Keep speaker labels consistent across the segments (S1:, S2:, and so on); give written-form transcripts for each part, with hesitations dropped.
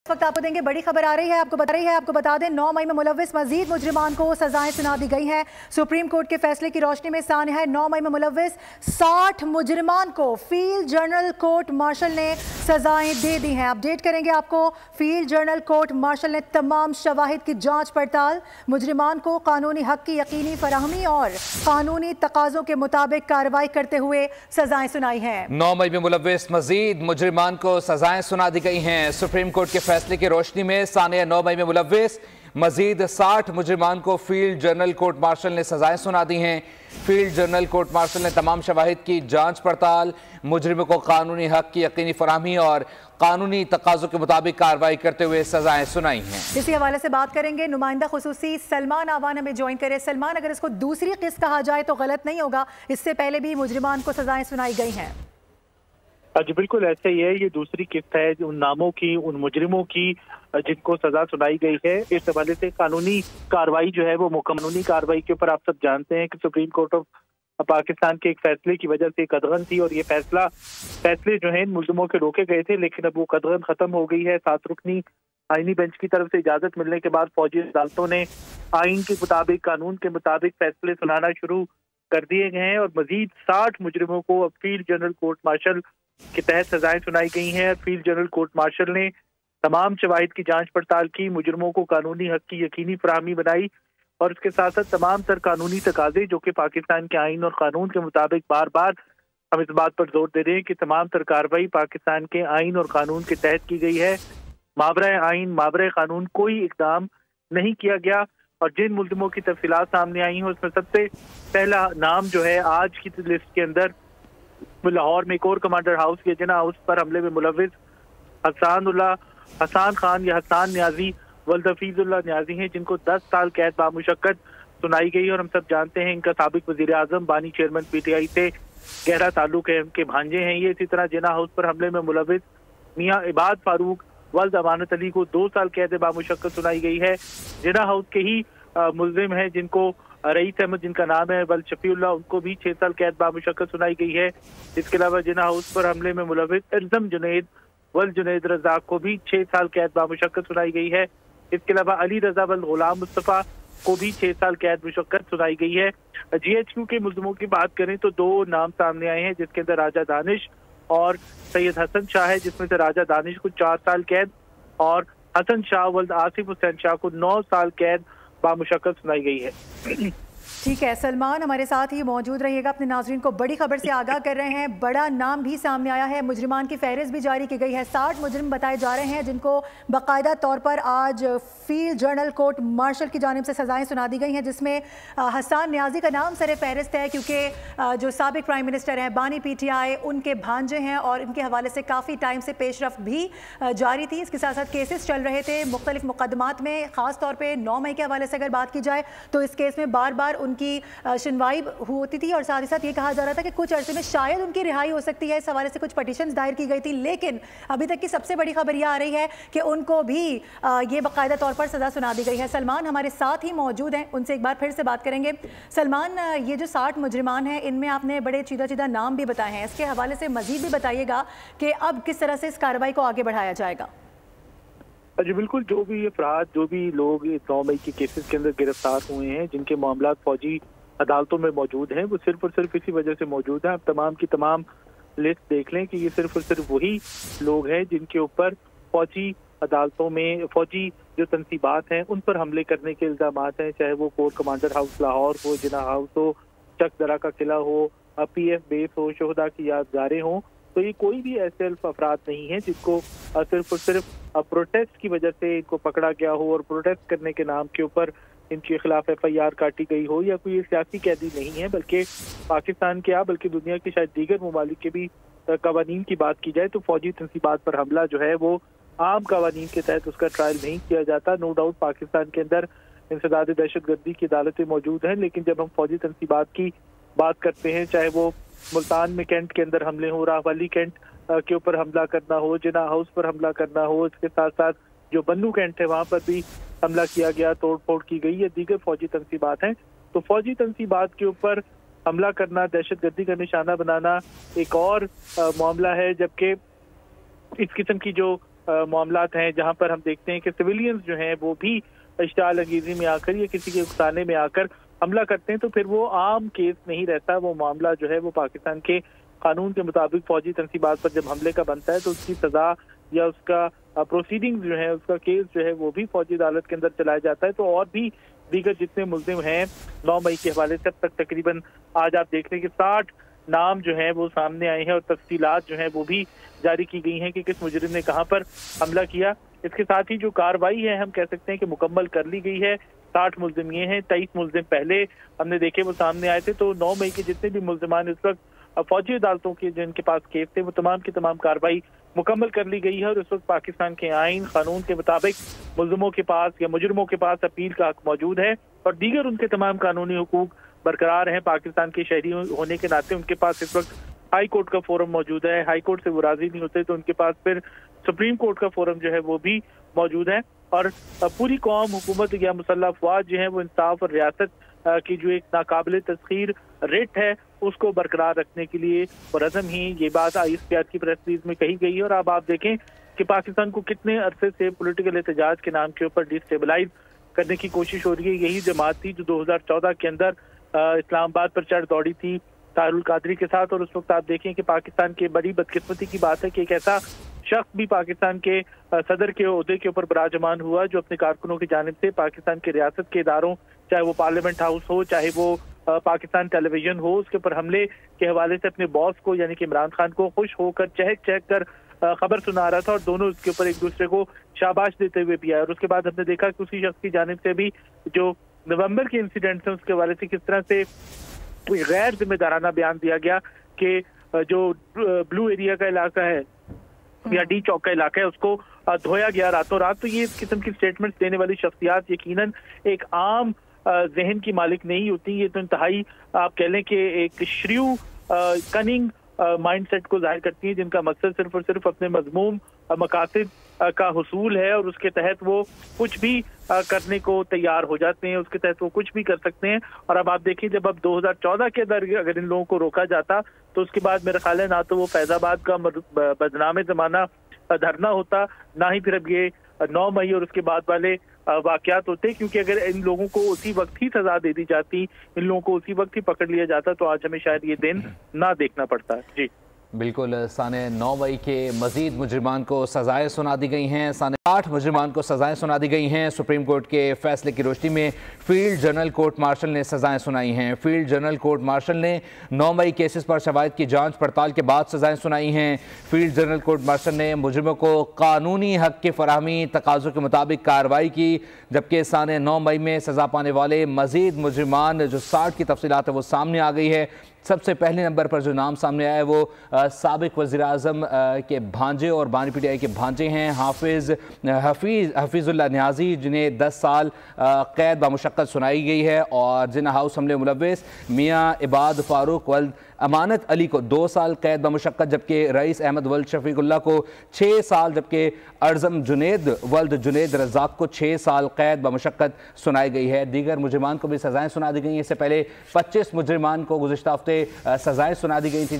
S1: इस वक्त आपको देंगे बड़ी खबर आ रही है, आपको बता दें 9 मई में मुलव्विस मजीद मुजरिमान को सजाएं सुना दी गई हैं। सुप्रीम कोर्ट के फैसले की रोशनी में सामने है 9 मई में मुलव्विस 60 मुजरिमान को फील्ड जनरल कोर्ट मार्शल ने सजाएं दे दी हैं। अपडेट करेंगे आपको। फील्ड जनरल कोर्ट मार्शल ने तमाम शवाहिद की जांच पड़ताल, मुजरिमान को कानूनी हक की यकीनी फराहमी और कानूनी तकाजों के मुताबिक कार्रवाई करते हुए सजाएं सुनाई हैं।
S2: 9 मई में मुलव्विस मजीद मुजरिमान को सजाएं सुना दी गई हैं। सुप्रीम कोर्ट के फैसले की रोशनी में सानिया 9 मई में मुलव्विस मजीद 60 मुजरिमान को फील्ड जनरल कोर्ट मार्शल ने सजाएं सुना दी हैं। फील्ड जनरल कोर्ट मार्शल ने तमाम शवाहिद की जांच पड़ताल, मुजरिमों को कानूनी हक की यकीनी फराहमी और कानूनी तकाजों के मुताबिक कार्रवाई करते हुए सजाएं सुनाई हैं।
S1: इसी हवाले से बात करेंगे। नुमाइंदा खुसूसी सलमान आवान हमें ज्वाइन करे। सलमान, अगर इसको दूसरी किस्त कहा जाए तो गलत नहीं होगा, इससे पहले भी मुजरिमान को सजाएं सुनाई गई हैं।
S3: जी बिल्कुल ऐसे ही है। ये दूसरी किस्त है उन नामों की, उन मुजरिमों की जिनको सजा सुनाई गई है। इस हवाले से कानूनी कार्रवाई जो है वो कानूनी कार्रवाई के ऊपर आप सब जानते हैं कि सुप्रीम कोर्ट ऑफ पाकिस्तान के एक फैसले की वजह से कदगन थी और ये फैसले जो है इन मुलजिमों के रोके गए थे, लेकिन अब वो कदगन खत्म हो गई है। 7 रुकनी आईनी बेंच की तरफ से इजाजत मिलने के बाद फौजी अदालतों ने आइन के मुताबिक, कानून के मुताबिक फैसले सुनाना शुरू कर दिए गए हैं और मजीद 60 मुजरिमों को अब फील्ड जनरल कोर्ट मार्शल के तहत सजाएं सुनाई गई हैं। फील्ड जनरल कोर्ट मार्शल ने तमाम शवाहिद की जांच पड़ताल की, मुजरिमों को कानूनी हक की यकीनी फराहमी बनाई और उसके साथ साथ तमाम तर कानूनी तकाजे जो कि पाकिस्तान के आइन और कानून के मुताबिक, बार बार हम इस बात पर जोर दे रहे हैं कि तमाम तर कार्रवाई पाकिस्तान के आइन और कानून के तहत की गई है। मावरा आइन मावरा कानून कोई इकदाम नहीं किया गया और जिन मुलजिमों की तफसीलात सामने आई हैं उसमें सबसे पहला नाम जो है आज की लिस्ट के अंदर लाहौर में कोर कमांडर हाउस के जना हाउस पर हमले में मुलव्विस हसान खान या हसान न्याजी वल्द हफीजुल्लाह न्याजी हैं, जिनको 10 साल कैद बामुशक्कत सुनाई गई। और हम सब जानते हैं इनका साबिक वजीर आजम बानी चेयरमैन PTI से गहरा ताल्लुक है, उनके भांजे हैं ये। इसी तरह जना हाउस पर हमले में मुलव्विस मियाँ इबाद फारूक वल्द अमानत अली को 2 साल कैद बामुशक्कत सुनाई गई है। जना हाउस के ही मुलजिम है जिनको रईस अहमद, जिनका नाम है वल शफीउल्लाह, उनको भी 6 साल कैद बामुशक्कत सुनाई गई है। इसके अलावा जना हाउस पर हमले में मुलव्विस इल्जम जुनैद वल जुनैद रज़ाक को भी 6 साल कैद बामुशक्कत सुनाई गई है। इसके अलावा अली रजा वल गुलाम मुस्तफ़ा को भी 6 साल कैद मुशक्कत सुनाई गई है। GHQ के मुलजिमों की बात करें तो 2 नाम सामने आए हैं, जिसके अंदर राजा दानिश और सैयद हसन शाह है, जिसमें से राजा दानिश को 4 साल कैद और हसन शाह वल्द आसिफ हुसैन शाह को 9 साल कैद बामुशक्कत सुनाई गई है।
S1: ठीक है सलमान, हमारे साथ ही मौजूद रहिएगा। अपने नाजरीन को बड़ी खबर से आगाह कर रहे हैं। बड़ा नाम भी सामने आया है, मुजरिमान की फहरिस्त भी जारी की गई है। 60 मुजरिम बताए जा रहे हैं जिनको बाकायदा तौर पर आज फील्ड जनरल कोर्ट मार्शल की जानिब से सजाएं सुना दी गई हैं, जिसमें हसान न्याजी का नाम सर फहरिस्त है क्योंकि जो साबिक प्राइम मिनिस्टर हैं बानी PTI उनके भांजे हैं और इनके हवाले से काफ़ी टाइम से पेशरफ्त भी जारी थी। इसके साथ साथ केसेस चल रहे थे मुख्तलिफ मुकदमात में। ख़ास तौर पर 9 मई के हवाले से अगर बात की जाए तो इस केस में बार बार उनकी सुनवाई होती थी और साथ ही साथ ये कहा जा रहा था कि कुछ अरसे में शायद उनकी रिहाई हो सकती है। इस हवाले से कुछ पटिशन्स दायर की गई थी, लेकिन अभी तक की सबसे बड़ी खबर यह आ रही है कि उनको भी ये बाकायदा तौर पर सज़ा सुना दी गई है। सलमान हमारे साथ ही मौजूद हैं, उनसे एक बार फिर से बात करेंगे। सलमान, ये जो 60 मुजरिमान हैं इनमें आपने बड़े चीदा नाम भी बताए हैं, इसके हवाले से मजीद भी बताइएगा कि अब किस तरह से इस कार्रवाई को आगे बढ़ाया जाएगा।
S3: जी बिल्कुल, जो भी अफराद, जो भी लोग 9 मई के केसेस के अंदर गिरफ्तार हुए हैं, जिनके मामला फौजी अदालतों में मौजूद हैं, वो सिर्फ और सिर्फ इसी वजह से मौजूद हैं। आप तमाम की तमाम लिस्ट देख लें कि ये सिर्फ और सिर्फ वही लोग हैं जिनके ऊपर फौजी अदालतों में फौजी जो तनसीबात हैं उन पर हमले करने के इल्जामात हैं, चाहे वो कोर कमांडर हाउस लाहौर हो, जिना हाउस हो, चक दरा का किला हो, PF बेस हो, शोहदा की यादगारें हों। तो ये कोई भी ऐसे अफराद नहीं है जिनको सिर्फ और सिर्फ प्रोटेस्ट की वजह से इनको पकड़ा गया हो और प्रोटेस्ट करने के नाम के ऊपर इनके खिलाफ FIR काटी गई हो, या कोई सियासी कैदी नहीं है, बल्कि पाकिस्तान के बल्कि दुनिया के शायद दीगर ममालिक के भी कवानीन की बात की जाए तो फौजी तनसीबात पर हमला जो है वो आम कवानीन के तहत उसका ट्रायल नहीं किया जाता। नो डाउट पाकिस्तान के अंदर इंसदाद दहशतगर्दी की अदालतें मौजूद हैं, लेकिन जब हम फौजी तनसीबात की बात करते हैं, चाहे वो मुल्तान में कैंट के अंदर हमले हो, रावली कैंट के ऊपर हमला करना हो, जिना हाउस पर हमला करना हो, इसके साथ साथ जो बन्नू कैंट है वहाँ पर भी हमला किया गया, तोड़ फोड़ की गई, ये दीगर फौजी तनसीबात हैं। तो फौजी तनसीबात के ऊपर हमला करना, दहशतगर्दी का निशाना बनाना एक और मामला है, जबकि इस किस्म की जो मामलात हैं जहां पर हम देखते हैं कि सिविलियंस जो हैं वो भी इश्ताल अंगेजी में आकर या किसी के उकसाने में आकर हमला करते हैं, तो फिर वो आम केस नहीं रहता। वो मामला जो है वो पाकिस्तान के कानून के मुताबिक फौजी तनसीबात पर जब हमले का बनता है तो उसकी सजा या उसका प्रोसीडिंग जो है, उसका केस जो है वो भी फौजी अदालत के अंदर चलाया जाता है। तो और भी दीगर जितने मुल्जिम हैं 9 मई के हवाले से अब तक तकरीबन आज आप देख रहे हैं कि 60 नाम जो हैं वो सामने आए हैं और तफसीलात जो हैं वो भी जारी की गई हैं कि किस मुजरिम ने कहां पर हमला किया। इसके साथ ही जो कार्रवाई है हम कह सकते हैं कि मुकम्मल कर ली गई है। 60 मुल्जिम ये हैं, 23 मुल्जिम पहले हमने देखे वो सामने आए थे। तो 9 मई के जितने भी मुल्जिमान इस वक्त फौजी अदालतों के जिनके पास केस थे वो तमाम की तमाम कार्रवाई मुकम्मल कर ली गई है और इस वक्त पाकिस्तान के आइन कानून के मुताबिक मुल्जिमों के पास या मुजरिमों के पास अपील का हक मौजूद है और दीगर उनके तमाम कानूनी हुकूक बरकरार हैं। पाकिस्तान के शहरी होने के नाते उनके पास इस वक्त हाई कोर्ट का फोरम मौजूद है। हाई कोर्ट से वो राजी नहीं होते तो उनके पास फिर सुप्रीम कोर्ट का फोरम जो है वो भी मौजूद है। और पूरी कौम, हुकूमत या मुसल्लह अफवाज जो है वो इंसाफ और रियासत की जो एक नाकाबिल तस्खीर रेट है उसको बरकरार रखने के लिए और अज़म ही ये बात ISPR की प्रेस रिलीज में कही गई है। और अब आप देखें कि पाकिस्तान को कितने अरसे से पॉलिटिकल एहतजाज के नाम के ऊपर डिस्टेबलाइज करने की कोशिश हो रही है। यही जमात थी जो 2014 के अंदर इस्लामाबाद पर चढ़ दौड़ी थी तारुल कादरी के साथ। और उस वक्त आप देखें कि पाकिस्तान के बड़ी बदकिस्मती की बात है कि एक ऐसा शख्स भी पाकिस्तान के सदर के ओहदे के ऊपर बराजमान हुआ जो अपने कारकुनों की जानिब से पाकिस्तान के रियासत के इदारों, चाहे वो पार्लियामेंट हाउस हो, चाहे वो पाकिस्तान टेलीविजन हो, उसके ऊपर हमले के हवाले से अपने बॉस को यानी कि इमरान खान को खुश होकर चहक चहक कर खबर सुना रहा था और दोनों उसके ऊपर एक दूसरे को शाबाश देते हुए भी आए। और उसके बाद हमने देखा कि उसी शख्स की जानिब से भी जो नवंबर के इंसिडेंट्स हैं उसके हवाले से किस तरह से गैर जिम्मेदाराना बयान दिया गया कि जो ब्लू एरिया का इलाका है या डी चौक का इलाका है उसको धोया गया रातों रात। तो ये इस किस्म की स्टेटमेंट्स देने वाली शख्सियात यकीनन एक आम जहन की मालिक नहीं होती। ये तो इंतहाई आप कह लें कि एक श्रीव कनिंग माइंडसेट को जाहिर करती हैं जिनका मकसद सिर्फ और सिर्फ अपने मजमूम मकासद का हुसूल है और उसके तहत वो कुछ भी करने को तैयार हो जाते हैं, उसके तहत वो कुछ भी कर सकते हैं। और अब आप देखिए जब अब 2014 के अंदर अगर इन लोगों को रोका जाता तो उसके बाद मेरा ख्याल है ना तो वो फैजाबाद का बदनाम जमाना धरना होता, ना ही फिर अब ये 9 मई और उसके बाद वाले वाकयात होते, क्योंकि अगर इन लोगों को उसी वक्त ही सजा दे दी जाती, इन लोगों को उसी वक्त ही पकड़ लिया जाता तो आज हमें शायद ये दिन ना देखना पड़ता। जी
S2: बिल्कुल। साने 9 मई के मजीद मुजरिमान को सजाएं सुना दी गई हैं। साने 8 मुजरिमान को सजाएं सुना दी गई हैं। सुप्रीम कोर्ट के फैसले की रोशनी में फील्ड जनरल कोर्ट मार्शल ने सजाएं सुनाई हैं। फील्ड जनरल कोर्ट मार्शल ने 9 मई केसेस पर शवाहिद की जांच पड़ताल के बाद सजाएं सुनाई हैं। फील्ड जनरल कोर्ट मार्शल ने मुजरिमों को कानूनी हक की फराहमी तकाज़ों के मुताबिक कार्रवाई की, जबकि साने 9 मई में सजा पाने वाले मजीद मुजरिमान जो 60 की तफसीलात है वो सामने आ गई है। सबसे पहले नंबर पर जो नाम सामने आया है वो साबिक वज़ीर आज़म के भांजे और बानी PTI के भांजे हैं हफीज़ुल्लाह न्याजी, जिन्हें 10 साल कैद बामुशक्क़त सुनाई गई है और जिन्ना हाउस हमले मुलव्विस मियाँ इबाद फ़ारूक वल्द अमानत अली को 2 साल कैद बामुशक्क़त, जबकि रईस अहमद वल्द शफीकुल्लाह को 6 साल, जबकि अर्ज़म जुनेद वल्द जुनेद रज़ाक को 6 साल कैद बामुशक्क़त सुनाई गई है। दीगर मुजरिमान को भी सज़ाएँ सुना दी गई हैं। इससे पहले 25 मुजरिमान को गुज़िश्ता हफ्ते सज़ाएँ सुना दी गई थी,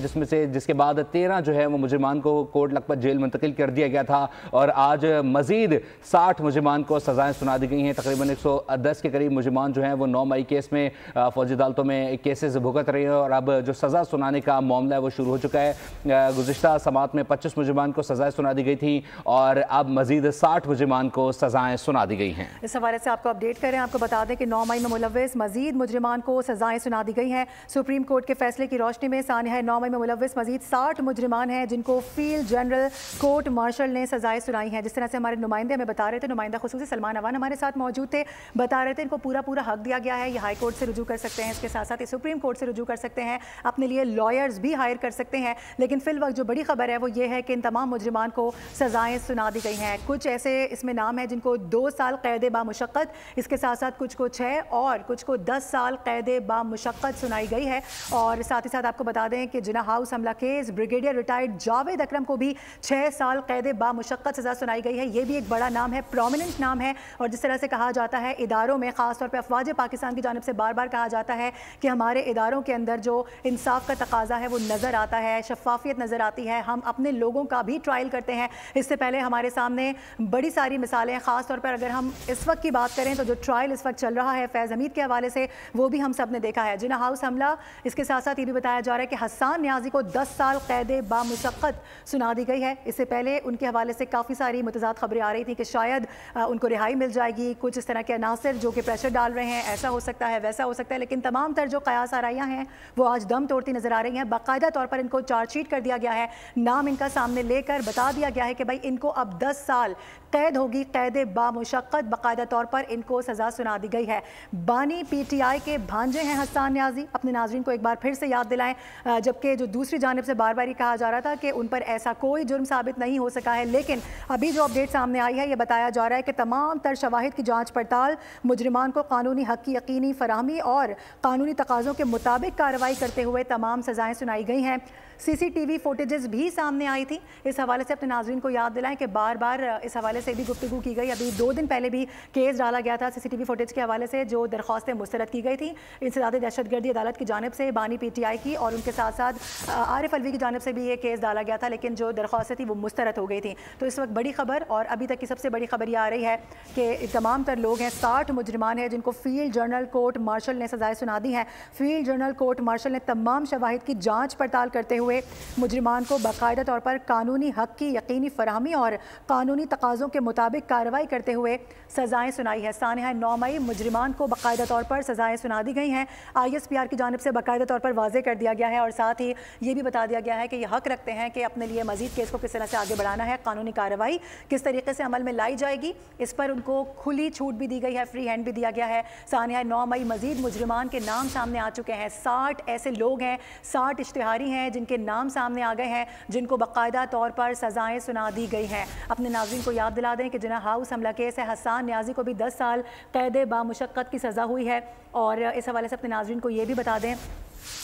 S2: जिसके बाद 13 जो है वो मुजरिमान को कोर्ट लखपत जेल मुंतकिल कर दिया गया था और आज मज़ीद 60 मुजरिमान को सज़ाएँ सुना दी गई हैं। तकरीबन 110 के करीब मुजरिमान जो हैं वो 9 मई केस में फौजी अदालतों में केसेस भुगत रहे हैं और अब जो सज़ा सुनाने का मामला है वो शुरू हो चुका है। गुज़िश्ता समात में 25 मुजरिमान को सज़ाएँ सुना दी गई थी और अब मज़ीद 60 मुजरिमान को सज़ाएँ सुना दी गई हैं।
S1: इस हवाले से आपको अपडेट करें, आपको बता दें कि 9 मई में मुलव्विस मज़ीद मुजरिमान को सज़ाएँ सुना दी गई हैं। सुप्रीम कोर्ट के फैसले की रोशनी में सानिया 9 मई में मुलव्विस मज़ीद 60 मुजरिमान हैं जिनको फील्ड जनरल कोर्ट मार्शल ने सज़ाएँ सुनाई हैं। जिस तरह से हमारे नुमाइंदे हमें बता रहे थे, नुमाइंदा खुसूसी सलमान अवान हमारे साथ मौजूद थे, बता रहे थे इनको पूरा हक दिया गया है। ये हाई कोर्ट से रुजू कर सकते हैं, इसके साथ साथ ये सुप्रीम कोर्ट से रुजू कर सकते हैं, अपने लिए लॉयर्स भी हायर कर सकते हैं। लेकिन फिल वक्त जो बड़ी खबर है वो ये है कि इन तमाम मुजरिमान को सज़ाएँ सुना दी गई हैं। कुछ ऐसे इसमें नाम है जिनको 2 साल कैद बामुशक्क़त, इसके साथ साथ कुछ को 6 और कुछ को 10 साल कैद बामुशक्क़त सुनाई गई है। और साथ ही साथ आपको बता दें कि जिन्ना हाउस हमला केस ब्रिगेडियर रिटायर्ड जावेद अकरम को भी 6 साल कैद बामुशक्क़त सज़ा सुनाई गई है। ये भी एक बड़ा नाम है, प्रोमिनेंट नाम है। और जिस तरह से कहा जाता है इदारों में, ख़ासतौर पर अफवाज पाकिस्तान की जानिब से बार बार कहा जाता है कि हमारे इदारों के अंदर जो इंसाफ का तकाजा है वो नज़र आता है, शफाफियत नज़र आती है। हम अपने लोगों का भी ट्रायल करते हैं। इससे पहले हमारे सामने बड़ी सारी मिसालें, ख़ास तौर पर अगर हम इस वक्त की बात करें तो जो ट्रायल इस वक्त चल रहा है फैज़ हमीद के हवाले से, वो भी हम सब ने देखा है, जिन्ना हाउस हमला। इसके साथ साथ ये भी बताया जा रहा है कि हसन न्याजी को 10 साल कैद बामुशक्कत सुना दी गई है। इससे पहले उनके हवाले से काफ़ी सारी मुतज़ाद खबरें आ रही थी कि शायद उनको रिहाई मिल जाएगी, कुछ इस तरह के अनासर जो कि प्रेशर डाल रहे हैं, ऐसा हो सकता है, वैसा हो सकता है। लेकिन तमाम तर जो कयास आराइयाँ हैं वो आज दम तोड़ती नजर आ रही हैं। बाकायदा तौर पर इनको चार्जशीट कर दिया गया है, नाम इनका सामने लेकर बता दिया गया है कि भाई इनको अब 10 साल कैद होगी, कैद बामुशक्कत। बाकायदा तौर पर इनको सज़ा सुना दी गई है। बानी PTI के भांजे हैं हसन न्याजी। अपने नाज़रीन को एक बार फिर से याद दिलाएं, जबकि जो दूसरी जानिब से बार बार ये कहा जा रहा था कि उन पर ऐसा कोई जुर्म साबित नहीं हो सका है, लेकिन अभी जो अपडेट सामने आई है ये बताया जा रहा है कि तमाम तर शवाहिद की जांच पड़ताल, मुजरिमान को कानूनी हक की यकीनी फराहमी और कानूनी तकाज़ों के मुताबिक कार्रवाई करते हुए तमाम सज़ाएँ सुनाई गई हैं। CCTV फुटेजेस भी सामने आई थी। इस हवाले से अपने नाज़रीन को याद दिलाएं कि बार बार इस हवाले से भी गुफ्तगू की गई। अभी 2 दिन पहले भी केस डाला गया था CCTV फुटेज के हवाले से, जो दरख्वास्तें मुस्तरद की गई थी इंसदाद दहशतगर्दी अदालत की जानिब से, बानी PTI की, और उनके साथ साथ आरिफ अलवी की जानिब से भी ये केस डाला गया था, लेकिन जो दरख्वास्तें थी वो मुस्तरद हो गई थी। तो इस वक्त बड़ी खबर, और अभी तक की सबसे बड़ी खबर ये आ रही है कि तमाम तर लोग हैं, 60 मुजरिमान हैं जिनको फील्ड जर्नल कोर्ट मार्शल ने सजाएं सुना दी हैं। फील्ड जर्नल कोर्ट मार्शल ने तमाम शवाहिद की जाँच पड़ताल करते हुए मुजरिमान को बाकायदा तौर पर कानूनी हक की यकीनी फराहमी और कानूनी तकाज़ों के मुताबिक कार्रवाई करते हुए सज़ाएं सुनाई है। सानिया 9 मई मुजरिमान को बाकायदा तौर पर सज़ाएं सुना दी गई हैं। ISPR की जानिब से बाकायदा तौर पर वाज़े कर दिया गया है, और साथ ही ये भी बता दिया गया है कि ये हक रखते हैं कि अपने लिए मज़ीद केस को किस तरह से आगे बढ़ाना है, कानूनी कार्रवाई किस तरीके से अमल में लाई जाएगी, इस पर उनको खुली छूट भी दी गई है, फ्री हैंड भी दिया गया है। सानिया 9 मई मज़ीद मुजरिमान के नाम सामने आ चुके हैं। 60 ऐसे लोग हैं, 60 इश्तिहारी हैं जिनके नाम सामने आ गए हैं, जिनको बाकायदा तौर पर सज़ाएं सुना दी गई हैं। अपने नाज़रीन को याद दिला दें कि जिन्ना हाउस हमला केस है, हसन न्याजी को भी 10 साल कैद बामुशक्कत की सज़ा हुई है। और इस हवाले से अपने नाज़रीन को ये भी बता दें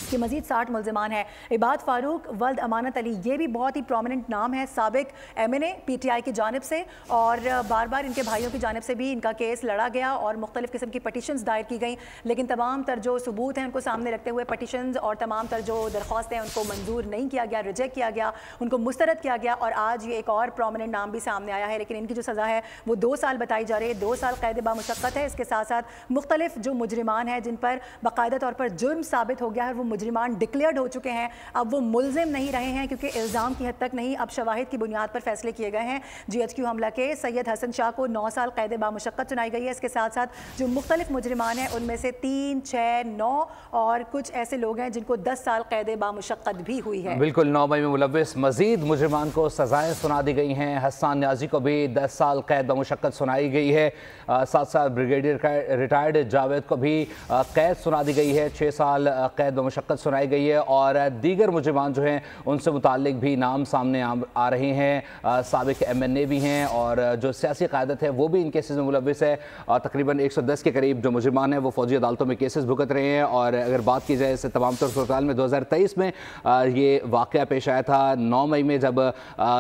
S1: कि मज़ीद 60 मुल्ज़िमान हैं। इबाद फ़ारूक, वल्द अमानत अली, ये भी बहुत ही प्रोमिनेंट नाम है, साबिक MNA PTI की जानिब से, और बार बार इनके भाइयों की जानिब से भी इनका केस लड़ा गया और मुख्तलिफ़ किस्म की पटिशन्स दायर की गई, लेकिन तमाम तर जो सबूत हैं उनको सामने रखते हुए पटिशन्स और तमाम तर जो दरख्वास्तें हैं उनको मंजूर नहीं किया गया, रिजेक्ट किया गया, उनको मुस्तरद किया गया। और आज ये एक और प्रोमिनेंट नाम भी सामने आया है, लेकिन इनकी जो सज़ा है वो 2 साल बताई जा रही है। 2 साल कैद बामुशक्कत है। इसके साथ साथ मुख्तलिफ जो मुजरिमान हैं जिन पर बाकायदा तौर पर जुर्म साबित हो गया है, वो मुजरिमान डिक्लेयर्ड हो चुके हैं, अब वो मुल्जिम नहीं रहे हैं, क्योंकि इल्ज़ाम की हद तक नहीं, अब शवाहिद की बुनियाद पर फैसले किए गए हैं। GHQ हमला के सैयद हसन शाह को 9 साल कैद बामुशक्कत सुनाई गई है। इसके साथ साथ जो मुख्तलिफ मुजरिमान हैं उनमें से 3, 6, 9 और कुछ ऐसे लोग हैं जिनको 10 साल कैद बामुशक्कत भी हुई है।
S2: बिल्कुल, 9 मई में मुलव्विस मजीद मुजरिमान को सजाएं सुना दी गई हैं। हसन न्याजी को भी 10 साल कैद बामुशक्कत सुनाई गई है। साथ साथ ब्रिगेडियर रिटायर्ड जावेद को भी कैद सुना दी गई है, 6 साल कैद बामुशक्कत सुनाई गई है। और दीगर मुजरिमान जो हैं उनसे मुतालिक भी नाम सामने आ रहे हैं। साबिक MNA भी हैं और जो सियासी क़यादत है वो भी इन केसेस में मुलव्विस है। तकरीबन 110 के करीब जो मुजरिमान हैं वो फौजी अदालतों में केसेस भुगत रहे हैं। और अगर बात की जाए इससे तमाम तर सूरत में 2023 में ये वाक़या पेश आया था, 9 मई में, जब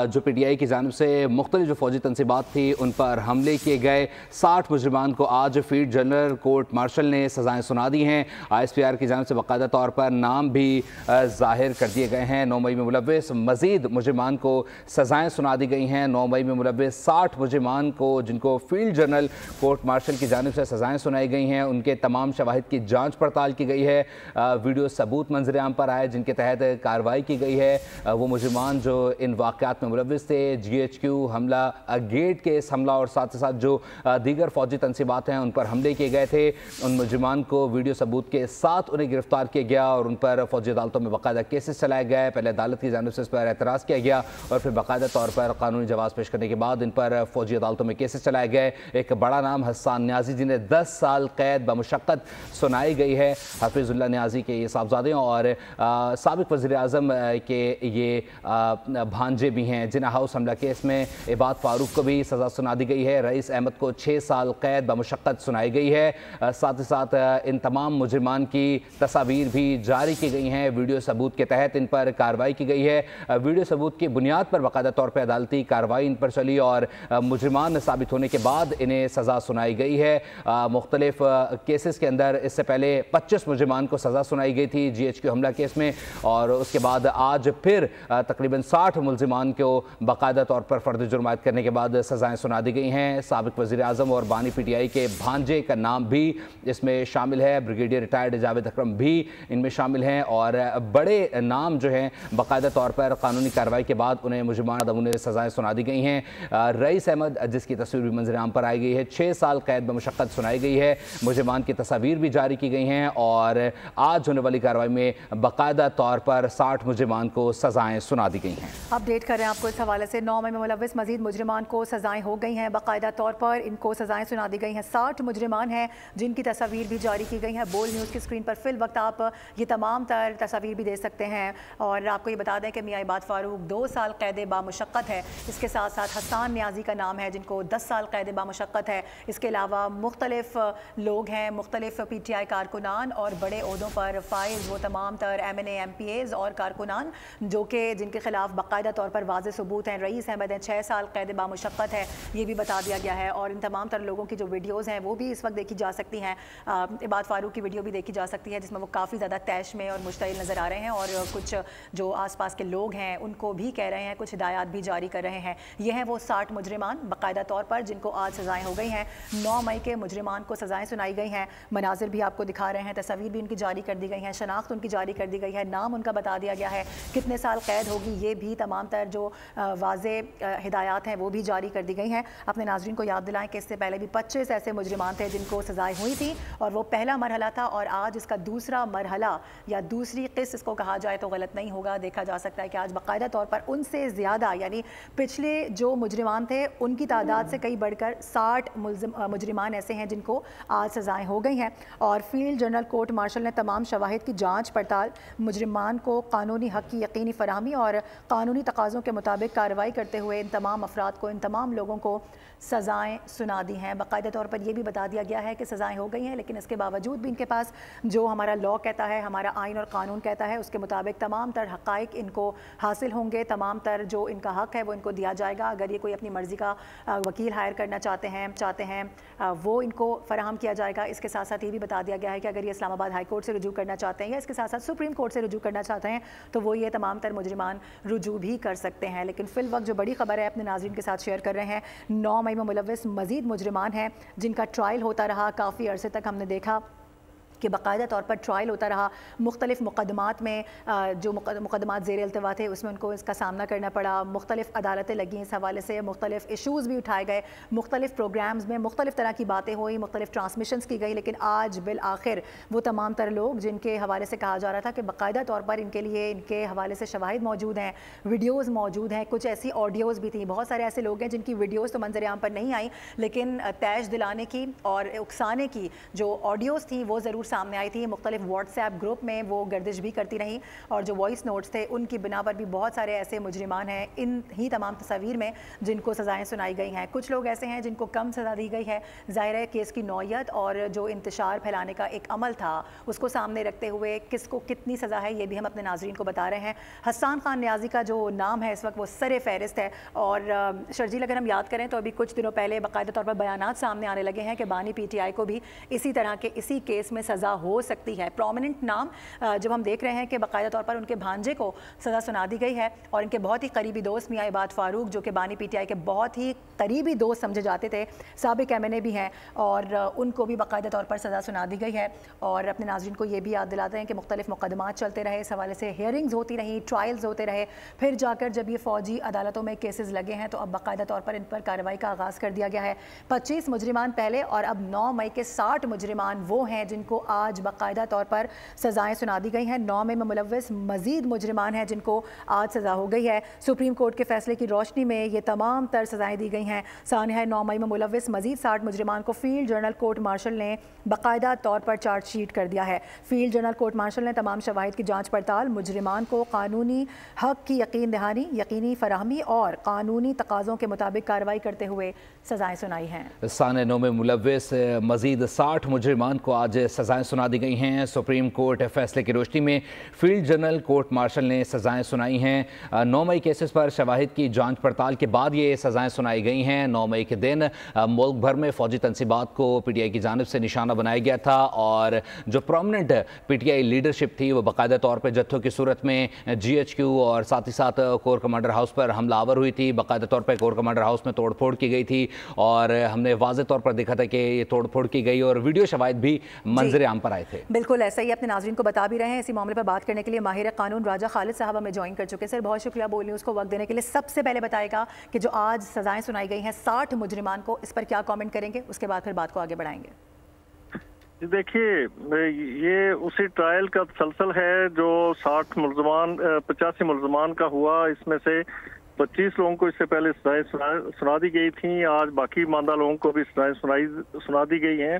S2: जो PTI की जानिब से मुख्तलिफ जो फौजी तनसीबात थी उन पर हमले किए गए। 60 मुजरिमान को आज फील्ड जनरल कोर्ट मार्शल ने सज़ाएँ सुना दी हैं। ISPR की जानिब से बाकायदा तौर पर नाम भी जाहिर कर दिए गए हैं। 9 मई में मुलव्विस मजीद मुजरिमान को सज़ाएँ सुना दी गई हैं। 9 मई में मुलव्विस 60 मुजरिमान को, जिनको फील्ड जनरल कोर्ट मार्शल की जानिब से सज़ाएँ सुनाई गई हैं, उनके तमाम शवाहिद की जाँच पड़ताल की गई है। वीडियो सबूत मंजर आम पर आए जिनके तहत कार्रवाई की गई है। वो मुजरिमान जो इन वाक़यात में मुलव्विस थे, GHQ हमला, गेट केस हमला और साथ ही साथ जो दीगर फौजी तनसीबात हैं उन पर हमले किए गए थे, उन मुजरिमान को वीडियो सबूत के साथ उन्हें गिरफ्तार किया गया और उन पर फौजी अदालतों में बाकायदा केसेस चलाए गए। पहले अदालत की जानिब से इस पर एतराज़ किया गया और फिर बाकायदा तौर पर कानूनी जवाब पेश करने के बाद इन पर फौजी अदालतों में केसेस चलाए गए। एक बड़ा नाम हसन न्याजी, जिन्हें 10 साल कैद बामुशक्कत सुनाई गई है। हफीजुल्लाह न्याजी के ये साहबजादे और साबिक वज़ीर आज़म के ये भांजे भी हैं। जिन्ना हाउस हमला केस में इबाद फ़ारूक को भी सज़ा सुना दी गई है। रईस अहमद को 6 साल कैद बामुशक्कत सुनाई गई है। साथ ही साथ इन तमाम मुजरिमान की तस्वीर भी जारी की गई हैं। वीडियो सबूत के तहत इन पर कार्रवाई की गई है। वीडियो सबूत की बुनियाद पर बाकायदा तौर पर अदालती कार्रवाई इन पर चली और मुजरिमान साबित होने के बाद इन्हें सज़ा सुनाई गई है। मुख्तलिफ केसेस के अंदर इससे पहले 25 मुजरिमान को सज़ा सुनाई गई थी GHQ हमला केस में, और उसके बाद आज फिर तकरीबन 60 मुलजिमान को बाकायदा तौर पर फर्द जुर्मायत करने के बाद सज़ाएँ सुना दी गई हैं। साबिक वज़ीर आज़म और बानी PTI के भांजे का नाम भी इसमें शामिल है। ब्रिगेडियर रिटायर्ड जावेद अकरम भी इनमें शामिल हैं और बड़े नाम जो हैं बाकायदा तौर पर कानूनी कार्रवाई के बाद उन्हें मुजरिमान उन्हें सज़ाएँ सुना दी गई हैं। रईस अहमद जिसकी तस्वीर भी मंजर आम पर आई गई है, 6 साल कैद बमुशक्कत सुनाई गई है। मुजरिमान की तस्वीर भी जारी की गई हैं और आज होने वाली कार्रवाई में बाकायदा तौर पर 60 मुजरिमान को सज़ाएँ सुना दी गई हैं।
S1: अपडेट कर रहे हैं आपको इस हवाले से। 9 मई में मुलव्विस मजीद मुजरिमान को सज़ाएँ हो गई हैं, बाकायदा तौर पर इनको सज़ाएँ सुना दी गई हैं। 60 मुजरिमान हैं जिनकी तस्वीर भी जारी की गई हैं। बोल न्यूज़ की स्क्रीन पर फिल वक्त आप ये तमाम तर तस्वीर भी दे सकते हैं। और आपको ये बता दें कि मियां इबाद फारूक 2 साल कैद बामुशक्कत है। इसके साथ साथ हसन नियाजी का नाम है जिनको 10 साल कैद बामुशक्कत है। इसके अलावा मुख्तलिफ लोग हैं, मुख्तलिफ PTI कारकुनान और बड़े ओहदों पर फाइज, वो तमाम तर MNA MPAs और कारकुनान जो कि जिनके खिलाफ बाकायदा तौर पर वाज़े सबूत हैं। रईस अहमद हैं, 6 साल कैद बामुशक्कत है, ये भी बता दिया गया है। और इन तमाम तर लोगों की जो वीडियोज़ हैं वो भी इस वक्त देखी जा सकती हैं। इबाद फारूक की वीडियो भी देखी जा सकती है जिसमें वो काफ़ी ज़्यादा तैश में और मुश्तइल नज़र आ रहे हैं और कुछ जो आसपास के लोग हैं उनको भी कह रहे हैं, कुछ हिदायत भी जारी कर रहे हैं। ये हैं वो 60 मुजरिमान बाकायदा तौर पर जिनको आज सज़ाएँ हो गई हैं। 9 मई के मुजरिमान को सज़ाएँ सुनाई गई हैं। मनाजिर भी आपको दिखा रहे हैं, तस्वीर भी उनकी जारी कर दी गई हैं, शनाख्त उनकी जारी कर दी गई है, नाम उनका बता दिया गया है, कितने साल कैद होगी ये भी तमाम तर जो वाज़े हिदायत हैं वो भी जारी कर दी गई हैं। अपने नाज़रीन को याद दिलाएं कि इससे पहले भी 25 ऐसे मुजरिमान थे जिनको सज़ाएँ हुई थी और वो पहला मरहला था और आज इसका दूसरा मरहला या दूसरी किस्त इसको कहा जाए तो गलत नहीं होगा। देखा जा सकता है कि आज बाकायदा तौर पर उनसे ज़्यादा यानी पिछले जो मुजरिमान थे उनकी तादाद से कई बढ़कर 60 मुजरिमान ऐसे हैं जिनको आज सज़ाएँ हो गई हैं। और फील्ड जनरल कोर्ट मार्शल ने तमाम शवाहिद की जाँच पड़ताल, मुजरिमान को कानूनी हक़ की यकीनी फराहमी और कानूनी तकाज़ों के मुताबिक कार्रवाई करते हुए इन तमाम अफराद को, इन तमाम लोगों को सज़ाएँ सुना दी हैं। बाकायदा तौर पर यह भी बता दिया गया है कि सज़ाएँ हो गई हैं, लेकिन इसके बावजूद भी इनके पास जो हमारा लॉ कहता है, हमारा आइन और कानून कहता है, उसके मुताबिक तमाम तर हक़ाइक़ इनको हासिल होंगे, तमाम तर जो इनका हक़ है वो इनको दिया जाएगा। अगर ये कोई अपनी मर्ज़ी का वकील हायर करना चाहते हैं वो इनको फ़राहम किया जाएगा। इसके साथ साथ ये भी बता दिया गया है कि अगर ये इस्लामाबाद हाई कोर्ट से रुजू करना चाहते हैं या इसके साथ साथ सुप्रीम कोर्ट से रुजू करना चाहते हैं तो वो ये तमाम तर मुजरिमान रुजू भी कर सकते हैं। लेकिन फ़िल वक्त जो बड़ी खबर है अपने नाज़रीन के साथ शेयर कर रहे हैं, 9 मई में मुलव्विस मज़ीद मुजरिमान हैं जिनका ट्रायल होता रहा। काफ़ी अरसे तक हमने देखा कि बाकायदा तौर पर ट्रायल होता रहा। मुख्तलिफ़ मुकदमात में जो मुकदमात ज़ेर अल्तवा थे उसमें उनको इसका सामना करना पड़ा। मुख्तलिफ़ अदालतें लगी इस हवाले से, मुख्तलिफ़ इशूज़ भी उठाए गए, मुख्तलिफ़ प्रोग्राम्स में मुख्तलिफ़ तरह की बातें हुई, मुख्तलिफ़ ट्रांसमिशंस की गई। लेकिन आज बिल आखिर वो तमाम तर लोग जिनके हवाले से कहा जा रहा था कि बाकायदा तौर पर इनके लिए इनके हवाले से शवाहिद मौजूद हैं, वीडियोज़ मौजूद हैं, कुछ ऐसी ऑडियोज़ भी थी। बहुत सारे ऐसे लोग हैं जिनकी वीडियोज़ तो मंजर आम पर नहीं आई लेकिन तैश दिलाने की और उकसाने की जो ऑडियोज़ थी वो ज़रूर सामने आई थी। मुख्तलिफ व्हाट्सएप ग्रुप में वो गर्दिश भी करती रही और जो वॉइस नोट्स थे उनकी बिना पर भी बहुत सारे ऐसे मुजरिमान हैं इन ही तमाम तस्वीर में जिनको सज़ाएँ सुनाई गई हैं। कुछ लोग ऐसे हैं जिनको कम सज़ा दी गई है। ज़ाहिर है केस की नौयत और जो इंतशार फैलाने का एक अमल था उसको सामने रखते हुए किसको कितनी सज़ा है ये भी हम अपने नाजरीन को बता रहे हैं। हसन खान नियाजी का जो नाम है इस वक्त वो सरे फहरिस्त है और शर्जील अगर हम याद करें तो अभी कुछ दिनों पहले बाकायदा तौर पर बयानात सामने आने लगे हैं कि बानी PTI को भी इसी तरह के इसी केस में सज़ा हो सकती है। प्रोमिनेंट नाम जब हम देख रहे हैं कि बाकायदा तौर पर उनके भांजे को सज़ा सुना दी गई है और इनके बहुत ही करीबी दोस्त मियां इबाद फारूक जो कि बानी PTI के बहुत ही करीबी दोस्त समझे जाते थे, साबिक MNA भी हैं और उनको भी बाकायदा तौर पर सज़ा सुना दी गई है। और अपने नाज़रीन को ये भी याद दिलाते हैं कि मुख्तलिफ मुकदमात चलते रहे, इस हवाले से हेयरिंग्स होती रही, ट्रायल्स होते रहे, फिर जाकर जब ये फ़ौजी अदालतों में केसेस लगे हैं तो अब बाकायदा तौर पर इन पर कार्रवाई का आगाज़ कर दिया गया है। 25 मुजरिमान पहले और अब 9 मई के 60 मुजरिमान वो हैं जिनको आज बाकायदा तौर पर सज़ाएँ सुना दी गई हैं। 9 मई में मुलव्विस मज़ीद मुजरिमान हैं जिनको आज सज़ा हो गई है। सुप्रीम कोर्ट के फैसले की रोशनी में ये तमाम तर सज़ाएँ दी गई हैं। सानिया 9 मई में मुलव्विस मज़ीद 60 मुजरिमान को फील्ड जनरल कोर्ट मार्शल ने बाकायदा तौर पर चार्जशीट कर दिया है। फील्ड जनरल कोर्ट मार्शल ने तमाम शवाहिद की जाँच पड़ताल, मुजरिमान को कानूनी हक़ की यकीन दहानी, यकीनी फराहमी और कानूनी तकाज़ों के मुताबिक कार्रवाई करते हुए सज़ाएँ सुनाई हैं।
S2: सानिया 9 में मुलव्विस मज़ीद 60 मुजरिमान को आज सज़ाएँ सजाएं सुना दी गई हैं। सुप्रीम कोर्ट फैसले की रोशनी में फील्ड जनरल कोर्ट मार्शल ने सजाएं सुनाई हैं। 9 मई केसेस पर शवाहिद की जांच पड़ताल के बाद ये सजाएं सुनाई गई हैं। 9 मई के दिन मुल्क भर में फौजी तनसीबात को पीटीआई की जानिब से निशाना बनाया गया था और जो प्रोमिनेंट पीटीआई लीडरशिप थी वो बाकायदा तौर पर जत्थों की सूरत में GHQ और साथ ही साथ कोर कमांडर हाउस पर हमलावर हुई थी। बाकायदा तौर पर कोर कमांडर हाउस में तोड़फोड़ की गई थी और हमने वाज़ेह तौर पर देखा था कि ये तोड़फोड़ की गई और वीडियो शवाहिद भी मंजर आम पर आए थे।
S1: बिल्कुल ऐसा ही अपने नाज़रीन को बता भी रहे हैं। इसी मामले पर बात करने के लिए माहिर कानून राजा खालिद साहब हमें ज्वाइन कर चुके हैं। सर बहुत शुक्रिया बोल न्यूज़ को वक्त देने के लिए। सबसे पहले बताएगा कि जो आज सजाएं सुनाई गई हैं 60 मुजरिमान को, इस पर क्या कमेंट करेंगे, उसके बाद फिर बात को आगे बढ़ाएंगे।
S4: देखिए, ये उसी ट्रायल का तसलसल है जो 85 मुलजमान का हुआ। इसमें से 25 लोगों को इससे पहले सजाएं सुना दी गई थी। आज बाकी मानदा लोगों को भी सजाएं सुना दी गई हैं।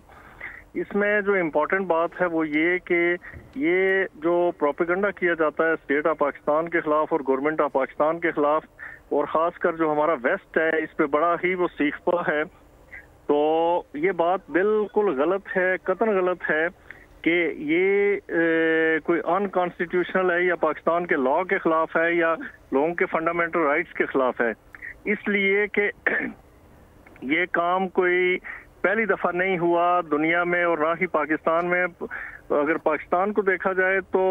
S4: इसमें जो इम्पोर्टेंट बात है वो ये कि ये जो प्रोपेगेंडा किया जाता है स्टेट ऑफ पाकिस्तान के खिलाफ और गवर्नमेंट ऑफ पाकिस्तान के खिलाफ, और ख़ासकर जो हमारा वेस्ट है, इस पे बड़ा ही वो सीखपा है। तो ये बात बिल्कुल गलत है, कतन गलत है कि ये कोई अनकॉन्स्टिट्यूशनल है या पाकिस्तान के लॉ के खिलाफ है या लोगों के फंडामेंटल राइट्स के खिलाफ है। इसलिए कि ये काम कोई पहली दफा नहीं हुआ दुनिया में और ना ही पाकिस्तान में। अगर पाकिस्तान को देखा जाए तो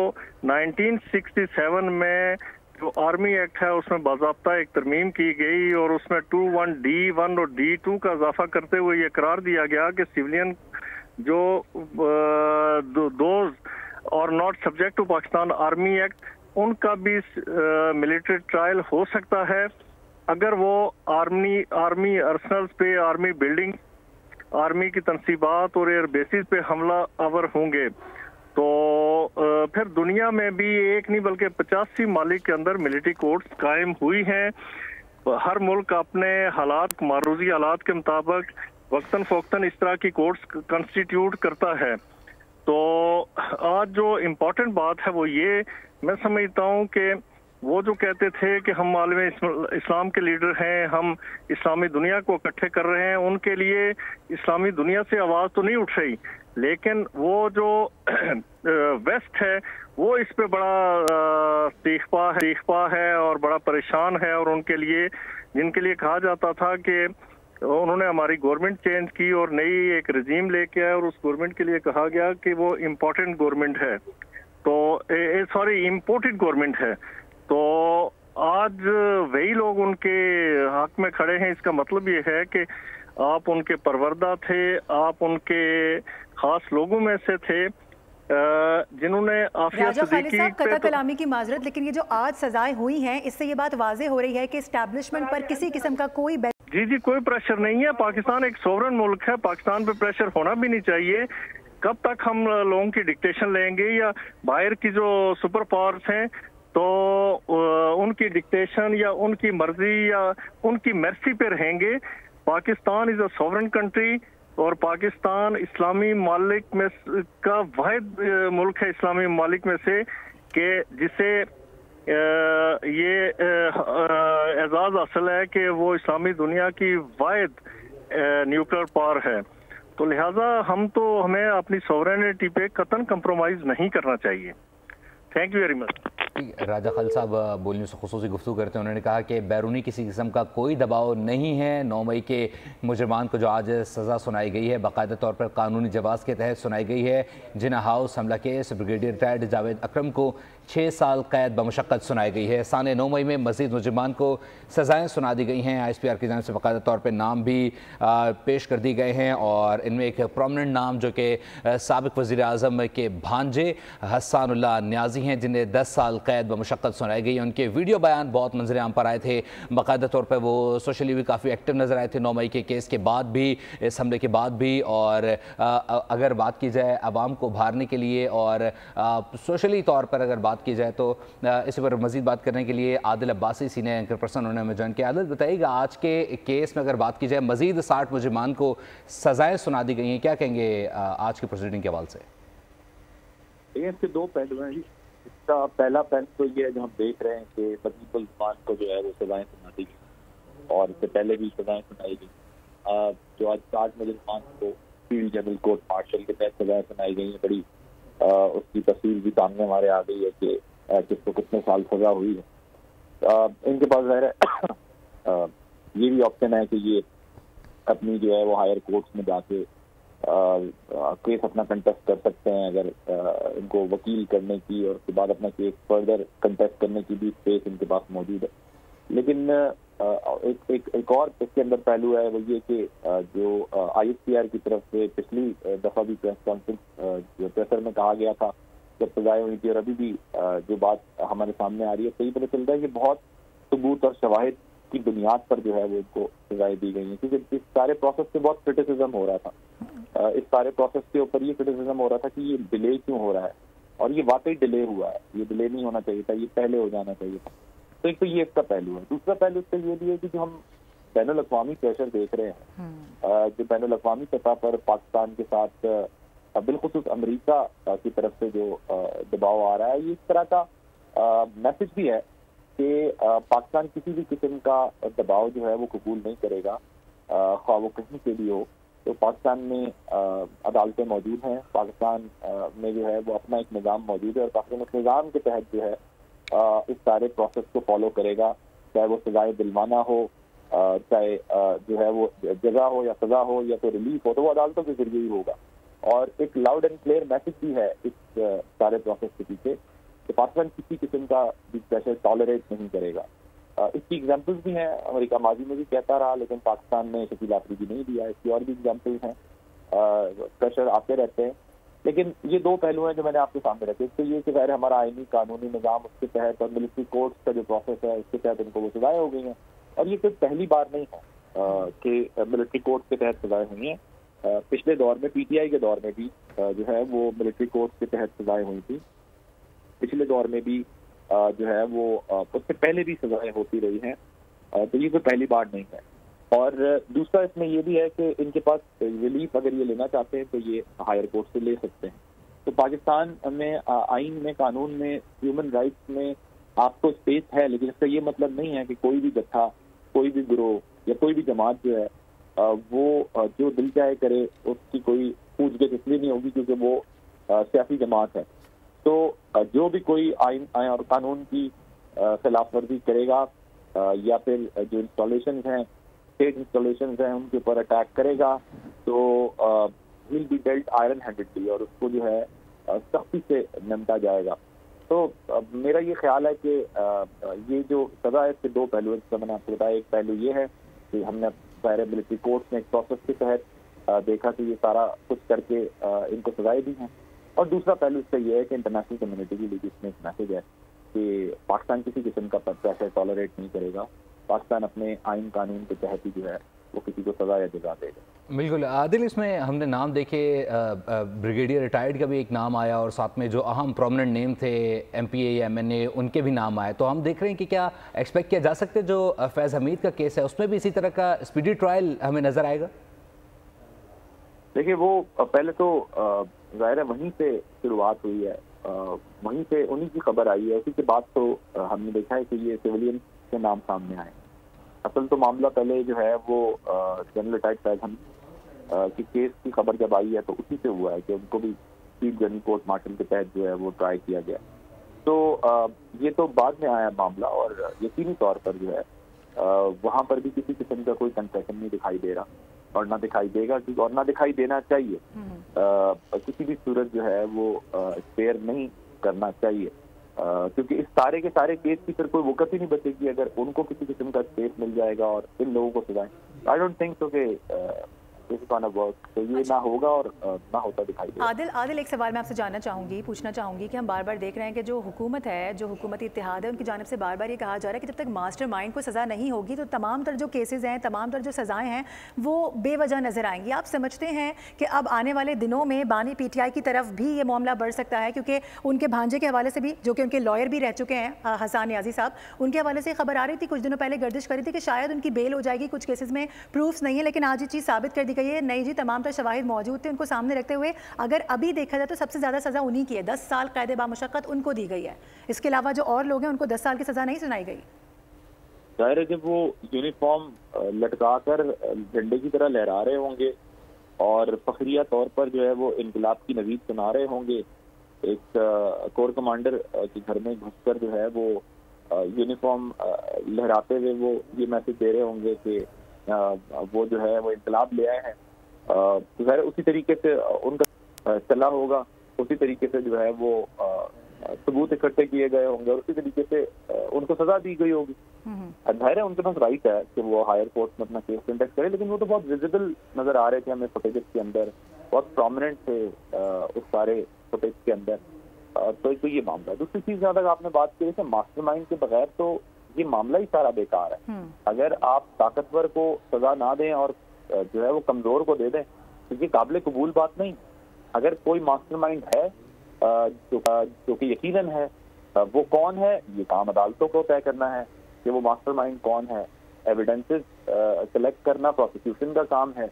S4: 1967 में जो आर्मी एक्ट है उसमें बाज़ाब्ता एक तरमीम की गई और उसमें 21D1 और D2 का इजाफा करते हुए ये करार दिया गया कि सिविलियन जो दोज और not subject to Pakistan army act, उनका भी मिलिट्री ट्रायल हो सकता है अगर वो आर्मी अर्सनल्स पे, आर्मी बिल्डिंग, आर्मी की तनसीबात और एयर बेसिस पे हमला आवर होंगे। तो फिर दुनिया में भी एक नहीं बल्कि 85 मालिक के अंदर मिलिट्री कोर्ट्स कायम हुई हैं। हर मुल्क अपने हालात, मारूजी हालात के मुताबिक वक्तन फ़ौक्तन इस तरह की कोर्ट्स कंस्टिट्यूट करता है। तो आज जो इम्पोर्टेंट बात है वो ये मैं समझता हूँ कि वो जो कहते थे कि हम आलम इस्लाम के लीडर हैं, हम इस्लामी दुनिया को इकट्ठे कर रहे हैं, उनके लिए इस्लामी दुनिया से आवाज़ तो नहीं उठ रही, लेकिन वो जो वेस्ट है वो इस पे बड़ा सीखपा है और बड़ा परेशान है। और उनके लिए, जिनके लिए कहा जाता था कि उन्होंने हमारी गवर्नमेंट चेंज की और नई एक रजीम लेके आए और उस गवर्नमेंट के लिए कहा गया कि वो इम्पोर्टेंट गवर्नमेंट है, तो इम्पोर्टेड गवर्नमेंट है। तो आज वही लोग उनके हक में खड़े हैं। इसका मतलब ये है कि आप उनके परवरदा थे, आप उनके खास लोगों में से थे जिन्होंने आफिया सिद्दीकी
S1: कता कलामी की माजरत, लेकिन ये जो आज सजाएं हुई हैं इससे ये बात वाज़ेह हो रही है कि एस्टैब्लिशमेंट पर किसी किस्म का कोई
S4: जी कोई प्रेशर नहीं है। पाकिस्तान एक सोवरेन मुल्क है, पाकिस्तान पे प्रेशर होना भी नहीं चाहिए। कब तक हम लोगों की डिक्टेशन लेंगे या बाहर की जो सुपर पावर्स हैं तो उनकी डिक्टेशन या उनकी मर्जी या उनकी मर्जी पे रहेंगे। Pakistan is a sovereign country और पाकिस्तान इस्लामी मालिक में का वाहिद मुल्क है, इस्लामी मालिक में से कि जिसे ये एजाज हासिल है कि वो इस्लामी दुनिया की वाहिद न्यूक्लियर पावर है। तो लिहाजा हमें अपनी सॉवरेनिटी पे कतन कंप्रोमाइज नहीं करना चाहिए। Thank you very much.
S2: Raja Khalid साहब बोल न्यूज़ से खुसूसी गुफ्तगू करते हैं। उन्होंने कहा कि बैरूनी किसी किस्म का कोई दबाव नहीं है। 9 मई के मुजरमान को जो आज सज़ा सुनाई गई है बाकायदा तौर पर कानूनी जवाज़ के तहत सुनाई गई है। जिना हाउस हमला केस ब्रिगेडियर रिटायर्ड जावेद अकरम को 6 साल कैद बमुशक्कत सुनाई गई है। साने 9 मई में मज़ीद मुजरमान को सज़ाएँ सुना दी गई हैं। ISPR की जानिब से बाकायदा तौर पर नाम भी पेश कर दिए गए हैं और इनमें एक प्रोमिनेंट नाम जो कि साबिक़ वज़ीर आज़म के भांजे हसानुल्लाह न्याजी हैं, जिन्हें 10 साल कैद बमुशक्कत सुनाई गई। उनके वीडियो बयान बहुत मंजर आम पर आए थे। बाकायदा तौर पर वो सोशली भी काफ़ी एक्टिव नज़र आए थे 9 मई के केस के बाद भी, इस हमले के बाद भी। और अगर बात की जाए आवाम को उभारने के लिए और सोशली तौर पर अगर बात की जाए तो इस पर मज़ीद बात करने के लिए Adil Abbasi senior anchor person उन्होंने हमें ज्वाइन किया। आदिल, बताइएगा आज के केस में अगर बात की जाए मज़ीद 60 मुजरिमान को सज़ाएँ सुना दी गई हैं, क्या कहेंगे आज के प्रोसीडिंग के हवाले से?
S5: इसके दो पहलू हैं। इसका पहला पहलू तो ये है जो हम देख रहे हैं कि मजीद मुल्ज़मान को जो है वो सजाएं सुना दी गई और इससे पहले भी सजाएं सुनाई गई। जो आज 60 मुल्ज़मान को फील्ड जनरल कोर्ट मार्शल के तहत सजाएं सुनाई गई हैं। बड़ी उसकी तस्वीर भी सामने हमारे आ गई है कि किसको कितने साल सजा हुई है। इनके पास ज़ाहिर है ये भी ऑप्शन है कि ये अपनी जो है वो हायर कोर्ट्स में जाके केस अपना कंटेस्ट कर सकते हैं, अगर इनको वकील करने की और उसके बाद अपना केस फर्दर कंटेस्ट करने की भी स्पेस इनके पास मौजूद है। लेकिन एक और इसके अंदर पहलू है वो ये कि जो ISPR की तरफ से पिछली दफा भी प्रेस कॉन्फ्रेंस जो प्रेसर में कहा गया था जब सजाएं हुई थी, और अभी भी जो बात हमारे सामने आ रही है, सही पता चलता है कि बहुत सबूत और शवाहिद की बुनियाद पर जो है वो इनको सजाएं दी गई हैं, क्योंकि इस सारे प्रोसेस से बहुत क्रिटिसिज्म हो रहा था। इस सारे प्रोसेस के ऊपर ये क्रिटिसिज्म हो रहा था कि ये डिले क्यों हो रहा है, और ये वाकई डिले हुआ है। ये डिले नहीं होना चाहिए था, ये पहले हो जाना चाहिए था। तो एक तो ये इसका पहलू है। दूसरा पहलू इसका ये भी है कि जो हम बैनुल अक़वामी प्रेशर देख रहे हैं, जो बैनुल अक़वामी सतह पर पाकिस्तान के साथ बिलखुसूस अमेरिका की तरफ से जो दबाव आ रहा है, ये इस तरह का मैसेज भी है कि पाकिस्तान किसी भी किस्म का दबाव जो है वो कबूल नहीं करेगा, ख्वाह वो कहीं से भी हो। तो पाकिस्तान में अदालतें मौजूद हैं, पाकिस्तान में जो है वो अपना एक निज़ाम मौजूद है, और पाकिस्तान उस निज़ाम के तहत जो है इस सारे प्रोसेस को फॉलो करेगा, चाहे वो सजाए दिलवाना हो, चाहे जो है वो जजा हो या सजा हो या तो रिलीफ हो, तो वो अदालतों के जरिए ही होगा। और एक लाउड एंड क्लियर मैसेज भी है इस सारे प्रोसेस के पीछे कि पाकिस्तान किसी किस्म का भी प्रेशर टॉलरेट नहीं करेगा। इसकी एग्जाम्पल्स भी हैं, अमेरिका माजी में भी कहता रहा, लेकिन पाकिस्तान ने शकील आफरीदी नहीं दिया। इसकी और भी एग्जाम्पल्स हैं, प्रेशर आते रहते हैं। लेकिन ये दो पहलू हैं जो मैंने आपके सामने रखे। एक तो ये कि ज़ाहिर हमारा आईनी कानूनी निज़ाम उसके तहत और मिलिट्री कोर्ट्स का जो प्रोसेस है उसके तहत उनको वो सजाएं हो गई हैं, और ये कोई पहली बार नहीं है कि मिलिट्री कोर्ट के तहत सजाएं हुई हैं। पिछले दौर में PTI के दौर में भी जो है वो मिलिट्री कोर्ट के तहत सजाएं हुई थी, पिछले दौर में भी जो है वो उससे पहले भी सजाएं होती रही हैं। तो ये कोई पहली बार नहीं है। और दूसरा इसमें ये भी है कि इनके पास रिलीफ अगर ये लेना चाहते हैं तो ये हायर कोर्ट से ले सकते हैं। तो पाकिस्तान में आइन में, कानून में, ह्यूमन राइट्स में आपको स्पेस है, लेकिन इसका ये मतलब नहीं है कि कोई भी जत्था, कोई भी गिरोह या कोई भी जमात जो है वो जो दिल चाहे करे उसकी कोई पूछगिछ इसलिए नहीं होगी क्योंकि वो सियासी जमात है। तो जो भी कोई आइन और कानून की खिलाफ वर्जी करेगा या फिर जो इंस्टॉलेशन हैं, स्टेट इंस्टॉलेशन हैं, उनके ऊपर अटैक करेगा, तो will be dealt iron handedly, और उसको जो है सख्ती से निपटा जाएगा। तो मेरा ये ख्याल है कि ये जो सजा है इसके दो पहलू हैं, जिसका मैंने आपको बताया। एक पहलू ये है कि हमने सारे मिलिट्री कोर्ट में एक प्रोसेस के तहत देखा कि ये सारा कुछ करके इनको सजाएं दी हैं, और दूसरा पहलू इसका ये है कि इंटरनेशनल कम्युनिटी के लिए इसमें एक मैसेज है कि पाकिस्तान किसी किस्म का प्रेशर टॉलरेट नहीं करेगा। पाकिस्तान अपने आइन कानून के तहत ही जो है वो किसी को सजा या जजा देगा।
S2: बिल्कुल आदिल, इसमें हमने नाम देखे, ब्रिगेडियर रिटायर्ड का भी एक नाम आया, और साथ में जो अहम प्रोमिनेंट नेम थे MPA या MNA उनके भी नाम आए। तो हम देख रहे हैं कि क्या एक्सपेक्ट किया जा सकता है जो फैज़ हमीद का केस है उसमें भी इसी तरह का स्पीडी ट्रायल हमें नज़र आएगा?
S5: देखिए, वो पहले तो ज़ाहिर है वहीं से शुरुआत हुई है, वहीं से उन्हीं की खबर आई है, उसी के बाद तो हमने देखा है कि ये सिविलियन के नाम सामने आए। असल तो मामला पहले जो है वो जनरल रिटायर्ड फैज़ हमीद की केस की खबर जब आई है तो उसी से हुआ है कि उनको भी चीफ जनरल कोर्ट मार्शल के तहत जो है वो ट्राई किया गया। तो ये तो बाद में आया मामला, और यकीनी तौर पर जो है वहाँ पर भी किसी किस्म का कोई कंसेशन नहीं दिखाई दे रहा, और ना दिखाई देगा, और ना दिखाई देना चाहिए। किसी भी सूरत जो है वो स्पेयर नहीं करना चाहिए, क्योंकि इस सारे के सारे केस की फिर कोई वक़्त ही नहीं बचेगी अगर उनको किसी किस्म का स्पेस मिल जाएगा और इन लोगों को सजाएं। आई डोंट थिंक सो कि तो ये ना होगा और ना होता दिखाई देगा।
S1: आदिल एक सवाल मैं आपसे जानना चाहूँगी, पूछना चाहूँगी कि हम बार बार देख रहे हैं कि जो हुकूमत है, जो हुकूमती इत्तेहाद है, उनकी जानिब से बार बार ये कहा जा रहा है कि जब तक मास्टरमाइंड को सज़ा नहीं होगी तो तमाम तर जो केसेस हैं, तमाम तर जो सज़ाएं हैं वो बेवजह नज़र आएंगी। आप समझते हैं कि अब आने वाले दिनों में बानी PTI की तरफ भी ये मामला बढ़ सकता है? क्योंकि उनके भांजे के हवाले से भी, जो कि उनके लॉयर भी रह चुके हैं, हसान नियाजी साहब, उनके हवाले से खबर आ रही थी, कुछ दिनों पहले गर्दिश करी थी कि शायद उनकी बेल हो जाएगी, कुछ केसेस में प्रूफ्स नहीं है, लेकिन आज ये चीज़ साबित कर दी गई है। नहीं जी, तमाम तो शवाहिद मौजूद थे, उनको सामने रखते हुए अगर अभी देखा जाए तो सबसे ज़्यादा सज़ा उन्हीं की है, 10 साल कैद बामुशक्कत उनको दी गई है। इसके अलावा जो और लोग हैं उनको 10 साल की सज़ा नहीं सुनाई गई।
S5: जाहिर है जब वो यूनिफॉर्म लटका कर झंडे की तरह लहरा रहे होंगे और फखरिया तौर पर जो है वो इनकलाब की नवीद सुना रहे होंगे। एक कोर कमांडर के घर में घुसकर जो है वो यूनिफॉर्म लहराते हुए वो ये मैसेज दे रहे होंगे कि वो जो है वो इनकलाब ले आए हैं। तो ज़ाहिर उसी तरीके से उनका चला होगा, उसी तरीके से जो है वो सबूत इकट्ठे किए गए होंगे और उसी तरीके से उनको सजा दी गई होगी। जाहिर है उनके पास राइट है कि वो हायर कोर्ट में अपना केस कंटेस्ट करे, लेकिन वो तो बहुत विजिबल नजर आ रहे थे हमें फुटेज के अंदर, बहुत प्रोमिनेंट थे उस सारे फुटेज के अंदर। तो ये मामला। दूसरी चीज जहाँ तक आपने बात की मास्टरमाइंड के बगैर तो ये मामला ही सारा बेकार है। अगर आप ताकतवर को सजा ना दें और जो है वो कमजोर को दे दें तो ये काबिल कबूल बात नहीं। अगर कोई मास्टरमाइंड है जो कि यकीनन है, वो कौन है ये काम अदालतों को तय करना है कि वो मास्टरमाइंड कौन है। एविडेंसेस कलेक्ट करना प्रोसिक्यूशन का काम है।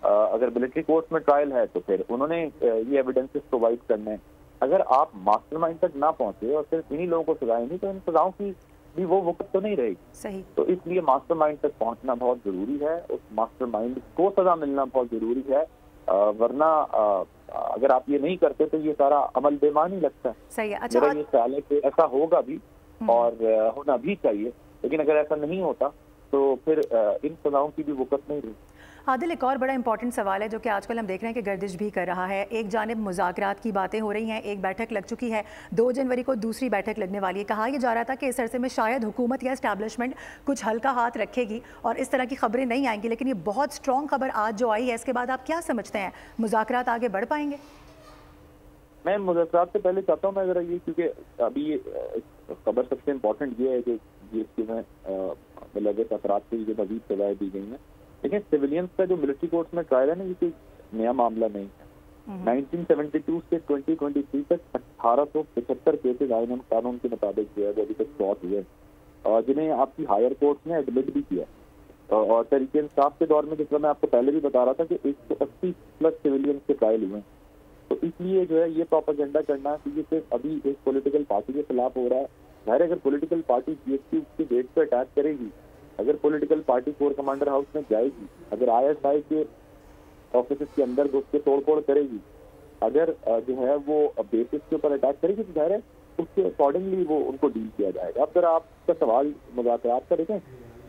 S5: अगर मिलिट्री कोर्ट में ट्रायल है तो फिर उन्होंने ये एविडेंसेस प्रोवाइड करने। अगर आप मास्टरमाइंड तक ना पहुंचे और सिर्फ इन्हीं लोगों को सजाएं नहीं तो इन सजाओं की भी वो वक्त तो नहीं रहेगी।
S1: सही।
S5: तो इसलिए मास्टरमाइंड तक पहुंचना बहुत जरूरी है, उस मास्टरमाइंड को सजा मिलना बहुत जरूरी है। वरना अगर आप ये नहीं करते तो ये सारा अमल बेमानी लगता है।
S1: सही है। अच्छा,
S5: मेरा ये ख्याल है कि ऐसा होगा भी और होना भी चाहिए, लेकिन अगर ऐसा नहीं होता तो फिर इन सजाओं की भी वक़्त नहीं रही।
S1: आदिल, एक और बड़ा इंपॉर्टेंट सवाल है जो कि आजकल हम देख रहे हैं कि गर्दिश भी कर रहा है। एक जानिब मुज़ाकरात की बातें हो रही हैं, एक बैठक लग चुकी है, 2 जनवरी को दूसरी बैठक लगने वाली है। कहा यह जा रहा था कि इस अरसे में शायद हुकूमत या एस्टैब्लिशमेंट कुछ हल्का हाथ रखेगी और इस तरह की खबरें नहीं आएंगी, लेकिन ये बहुत स्ट्रॉन्ग खबर आज जो आई है, इसके बाद आप क्या समझते हैं, मुज़ाकरात आगे बढ़ पाएंगे?
S5: मैं मुज़ाकरात से पहले चाहता हूँ मैं ज़रा ये, क्योंकि अभी ये खबर सबसे इम्पोर्टेंट ये है कि इसमें मुलव्वस अफराद को जो मज़ीद सजाएं दी गई हैं, लेकिन सिविलियंस का जो मिलिट्री कोर्ट में ट्रायल है ना, ये कोई नया मामला नहीं है। 1972 से 2023 तक 1875 केसेज आईन कानून के मुताबिक जो है वो अभी तक सॉल्व हुए और जिन्हें आपकी हायर कोर्ट ने एडमिट भी किया। और तहरीक इंसाफ के दौर में, जिस तरह मैं आपको पहले भी बता रहा था कि 180 प्लस सिविलियंस के ट्रायल हुए। तो इसलिए जो है ये प्रोपेगेंडा करना कि ये सिर्फ अभी एक पॉलिटिकल पार्टी के खिलाफ हो रहा है। जाहिर अगर पॉलिटिकल पार्टी GST के गेट पर अटैक करेगी, अगर political party core commander house में जाएगी, अगर ISI के ऑफिस के अंदर घुस के तोड़फोड़ करेगी, अगर जो है वो बेसिस के ऊपर अटैक करेगी तो जाहिर है उसके अकॉर्डिंगली वो उनको डील किया जाएगा। अब जरा आपका सवाल मुज़ाकरात का देखें,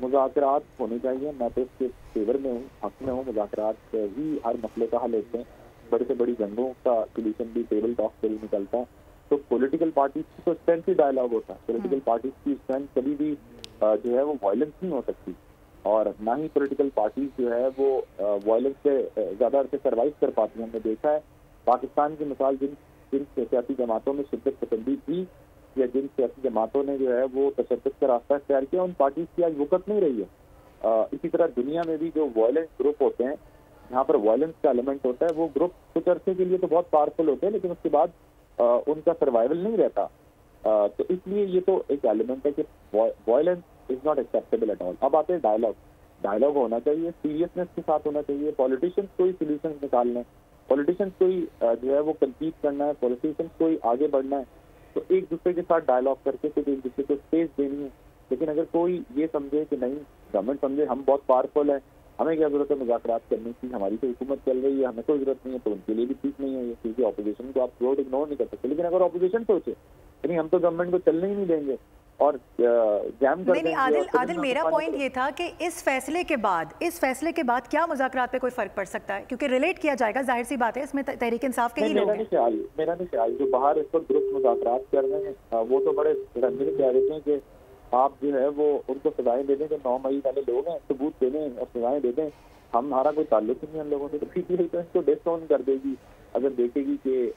S5: मुज़ाकरात होने चाहिए, मैं तो इसके फेवर में हूँ, हक में हूँ। मुज़ाकरात ही हर मसले का हल होते हैं। बड़े से बड़ी जंगों का सोल्यूशन भी टेबल टॉक से ही निकलता है। तो पॉलिटिकल पार्टीज की तो स्ट्रेंथ ही डायलॉग होता है। पॉलिटिकल पार्टीज की स्ट्रेंथ कभी भी जो है वो वायलेंस नहीं हो सकती और ना ही पॉलिटिकल पार्टीज जो है वो वायलेंस से ज़्यादा अरसे सर्वाइव कर पाती हैं। हमने देखा है पाकिस्तान की मिसाल, जिन सियासी जमातों में शिद्दत पसंदी थी या जिन सियासी जमातों ने जो है वो तशद्दुद का रास्ता इख्तियार किया, उन पार्टीज की आज वक़्त नहीं रही है। इसी तरह दुनिया में भी जो वायलेंस ग्रुप होते हैं, जहाँ पर वायलेंस का एलिमेंट होता है, वो ग्रुप कुछ अरसे के लिए तो बहुत पावरफुल होते हैं, लेकिन उसके बाद उनका सर्वाइवल नहीं रहता। तो इसलिए ये तो एक एलिमेंट है कि violence is not acceptable at all. अब आते हैं डायलॉग होना चाहिए, सीरियसनेस के साथ होना चाहिए। पॉलिटिशियंस को ही सोल्यूशन निकालना है, पॉलिटिशियंस को ही जो है वो कम्पीट करना है, पॉलिटिशियंस को ही आगे बढ़ना है। तो एक दूसरे के साथ डायलॉग करके फिर एक दूसरे को स्पेस देनी है। लेकिन अगर कोई ये समझे कि नहीं, गवर्नमेंट समझे हम बहुत पावरफुल है, हमें क्या जरूरत है मुज़ाकरात करने की, हमारी तो हुकूमत चल रही है, हमें कोई जरूरत नहीं है, तो उनके लिए भी ठीक नहीं है ये, क्योंकि ऑपोजिशन को आप थ्रू इग्नोर नहीं कर सकते। लेकिन अगर ऑपोजिशन सोचे नहीं हम तो गवर्नमेंट को चलने ही नहीं देंगे और जैम कर देंगे।
S1: आदिल मेरा पॉइंट ये था कि इस फैसले के बाद क्या मुज़ाकरात पे कोई फर्क पड़ सकता है, क्योंकि रिलेट किया जाएगा, जाहिर सी बात है इसमें तहरीक इंसाफ के ही लोग हैं।
S5: मेरा नहीं ख्याल जो बाहर इस पर ग्रुप मुज़ाकरात कर रहे हैं वो तो बड़े रंगीन कह रहे हैं कि आप जो है वो उनको सजाएं दे दें, जो 9 मई वाले लोग हैं सबूत दे दें और सजाएं दे दें, हमारा कोई ताल्लुक नहीं है उन लोगों से। तो PTI तो इसको डिसऑन कर देगी अगर देखेगी कि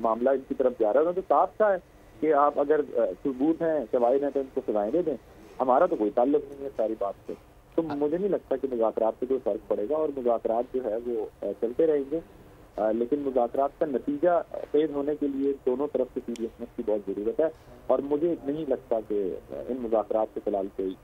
S5: मामला इनकी तरफ जा रहा है। तो साफ सा है कि आप अगर सबूत हैं, शवाहिद हैं, तो इनको सजाएं दे दें, हमारा तो कोई ताल्लुक नहीं है सारी बात से। तो मुझे नहीं लगता कि मुज़ाकरात से कोई फर्क पड़ेगा और मुज़ाकरात जो है वो चलते रहेंगे। लेकिन मुज़ाकरात का नतीजा तेज होने के लिए दोनों तरफ से सीरियसनेस की बहुत ज़रूरत है और मुझे नहीं लगता कि इन मुज़ाकरात से फिलहाल कोई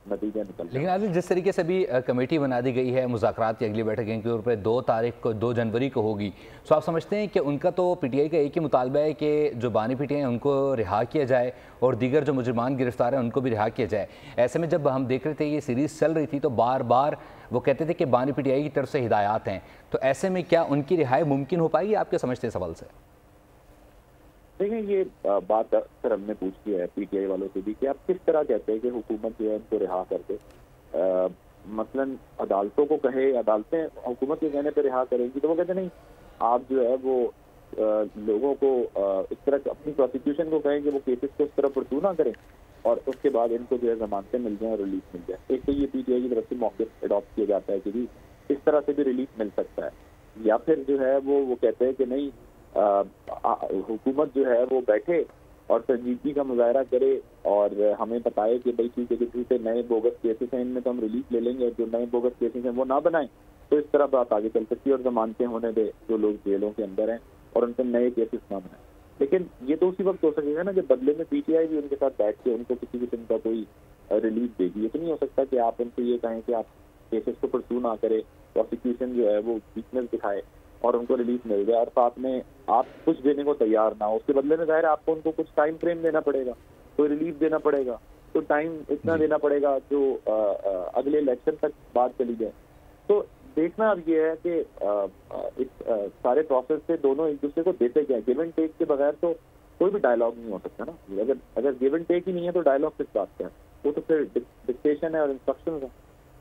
S5: नतीजा निकल।
S2: लेकिन आज जिस तरीके से भी कमेटी बना दी गई है, मुज़ाकरात की अगली बैठक इनके तौर पर 2 जनवरी को होगी, तो आप समझते हैं कि उनका तो पीटीआई का एक ही मुतालबा है कि जो बानी पीटीआई हैं उनको रिहा किया जाए और दीगर जो मुजरिमान गिरफ्तार हैं उनको भी रिहा किया जाए। ऐसे में जब हम देख रहे थे ये सीरीज़ चल रही थी तो बार बार वो कहते थे कि बानी पीटीआई की तरफ से हिदायत हैं, तो ऐसे में क्या उनकी रिहाई मुमकिन हो पाएगी? आप क्या समझते हैं सवाल से?
S5: देखिए, ये बात अक्सर हमने पूछी है पीटीआई वालों से भी कि आप किस तरह कहते हैं कि हुकूमत जो है उनको रिहा कर दे। मसलन अदालतों को कहे, अदालतें हुकूमत के कहने पर रिहा करेंगी, तो वो कहते नहीं, आप जो है वो लोगों को इस तरह अपनी प्रोसिक्यूशन को कहें कि वो केसेस को इस तरह परसू ना करें और उसके बाद इनको जो है जमानतें मिल जाए और रिलीफ मिल जाए। एक तो ये पीटीआई की तरफ से मौके अडॉप्ट किया जाता है कि भी इस तरह से भी रिलीफ मिल सकता है, या फिर जो है वो कहते हैं कि नहीं, हुकूमत जो है वो बैठे और संजीदगी का मुजाहरा करे और हमें बताए कि भाई ठीक है कि झूठे नए बोगस केसेस हैं, इनमें तो हम रिलीफ ले लेंगे, जो नए बोगस केसेस हैं वो ना बनाएं, तो इस तरह बात आगे चल सकती है और जमानतें होने दे जो लोग जेलों के अंदर हैं और उन पर नए केसेस ना बनाए। लेकिन ये तो उसी वक्त हो सकेगा ना जब बदले में पीटीआई भी उनके साथ बैठ के उनको किसी किस्म का कोई रिलीफ देगी। ये तो नहीं हो सकता कि आप उनसे ये कहें कि आप केसेस को परसू ना करे, प्रोसिक्यूशन जो है वो वीकनेस दिखाए और उनको रिलीफ मिल जाए और साथ में आप कुछ देने को तैयार ना हो, उसके बदले में जाहिर है आपको उनको कुछ टाइम फ्रेम देना पड़ेगा, कोई रिलीफ देना पड़ेगा, तो टाइम इतना देना पड़ेगा जो अगले इलेक्शन तक बात चली जाए। तो देखना अब ये है कि इस सारे प्रोसेस से दोनों एक दूसरे को देते क्या है। गिव एंड टेक के बगैर तो कोई भी डायलॉग नहीं हो सकता ना। अगर गिव एंड टेक ही नहीं है तो डायलॉग किस बात का है, वो तो फिर डिक्टेशन है और इंस्ट्रक्शन है।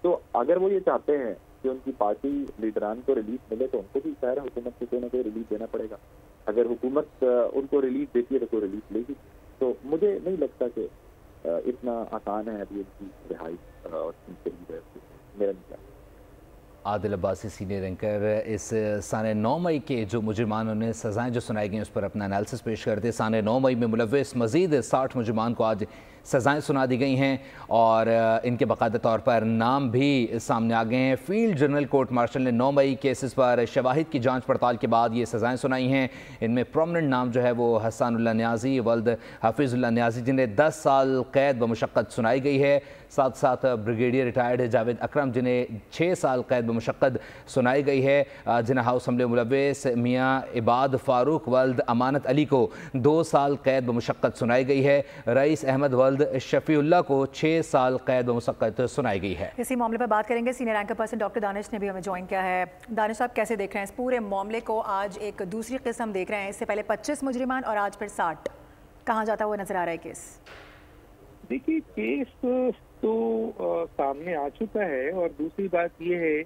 S5: तो अगर वो ये चाहते हैं कि उनकी पार्टी लीडरान को रिलीफ मिले तो उनको भी शायद हुकूमत को कोई ना कोई रिलीफ देना पड़ेगा। अगर हुकूमत उनको रिलीफ देती है तो कोई रिलीफ लेगी। तो मुझे नहीं लगता कि इतना आसान है अभी उनकी रिहाई और मेरा नहीं।
S2: आदिल अब्बासी सीनियर एंकर इस साने 9 मई के जो मुजरिमानों ने सज़ाएँ जो सुनाई गई उस पर अपना एनालिसिस पेश करते। साने 9 मई में मुलव्विस मज़ीद 60 मुजरिमान को आज सज़ाएँ सुना दी गई हैं और इनके बाकायदा तौर पर नाम भी सामने आ गए हैं। फील्ड जनरल कोर्ट मार्शल ने 9 मई केसेस पर शवाहिद की जांच पड़ताल के बाद ये सज़ाएँ सुनाई हैं। इनमें प्रोमिनेंट नाम जो है वो हसानुल्लाह न्याजी वल्द हफीज़ुल्लाह न्याजी जिन्हें 10 साल कैद बमुशक्क़त सुनाई गई है। साथ साथ ब्रिगेडियर रिटायर्ड जावेद अकरम जिन्हें 6 साल कैद बमुशक्क़त सुनाई गई है। जिन्हें हाउस हमले मुलव्विस मियाँ इबाद फ़ारूक वल्द अमानत अली को 2 साल कैद बमुशक्क़त सुनाई गई है। रईस अहमद वल्द शफीउल्लाह को 6 साल कैद बमुशक्क़त सुनाई गई है।
S1: इसी मामले पर बात करेंगे, senior anchor person doctor Danish ने भी हमें ज्वाइन किया है। दानिश साहब, कैसे देख रहे हैं इस पूरे मामले को? आज एक दूसरी किस्म देख रहे हैं, इससे पहले 25 मुजरिमान और आज फिर 60, कहाँ जाता हुआ नजर आ रहा है केस?
S3: देखिए, केस तो सामने आ चुका है और दूसरी बात यह है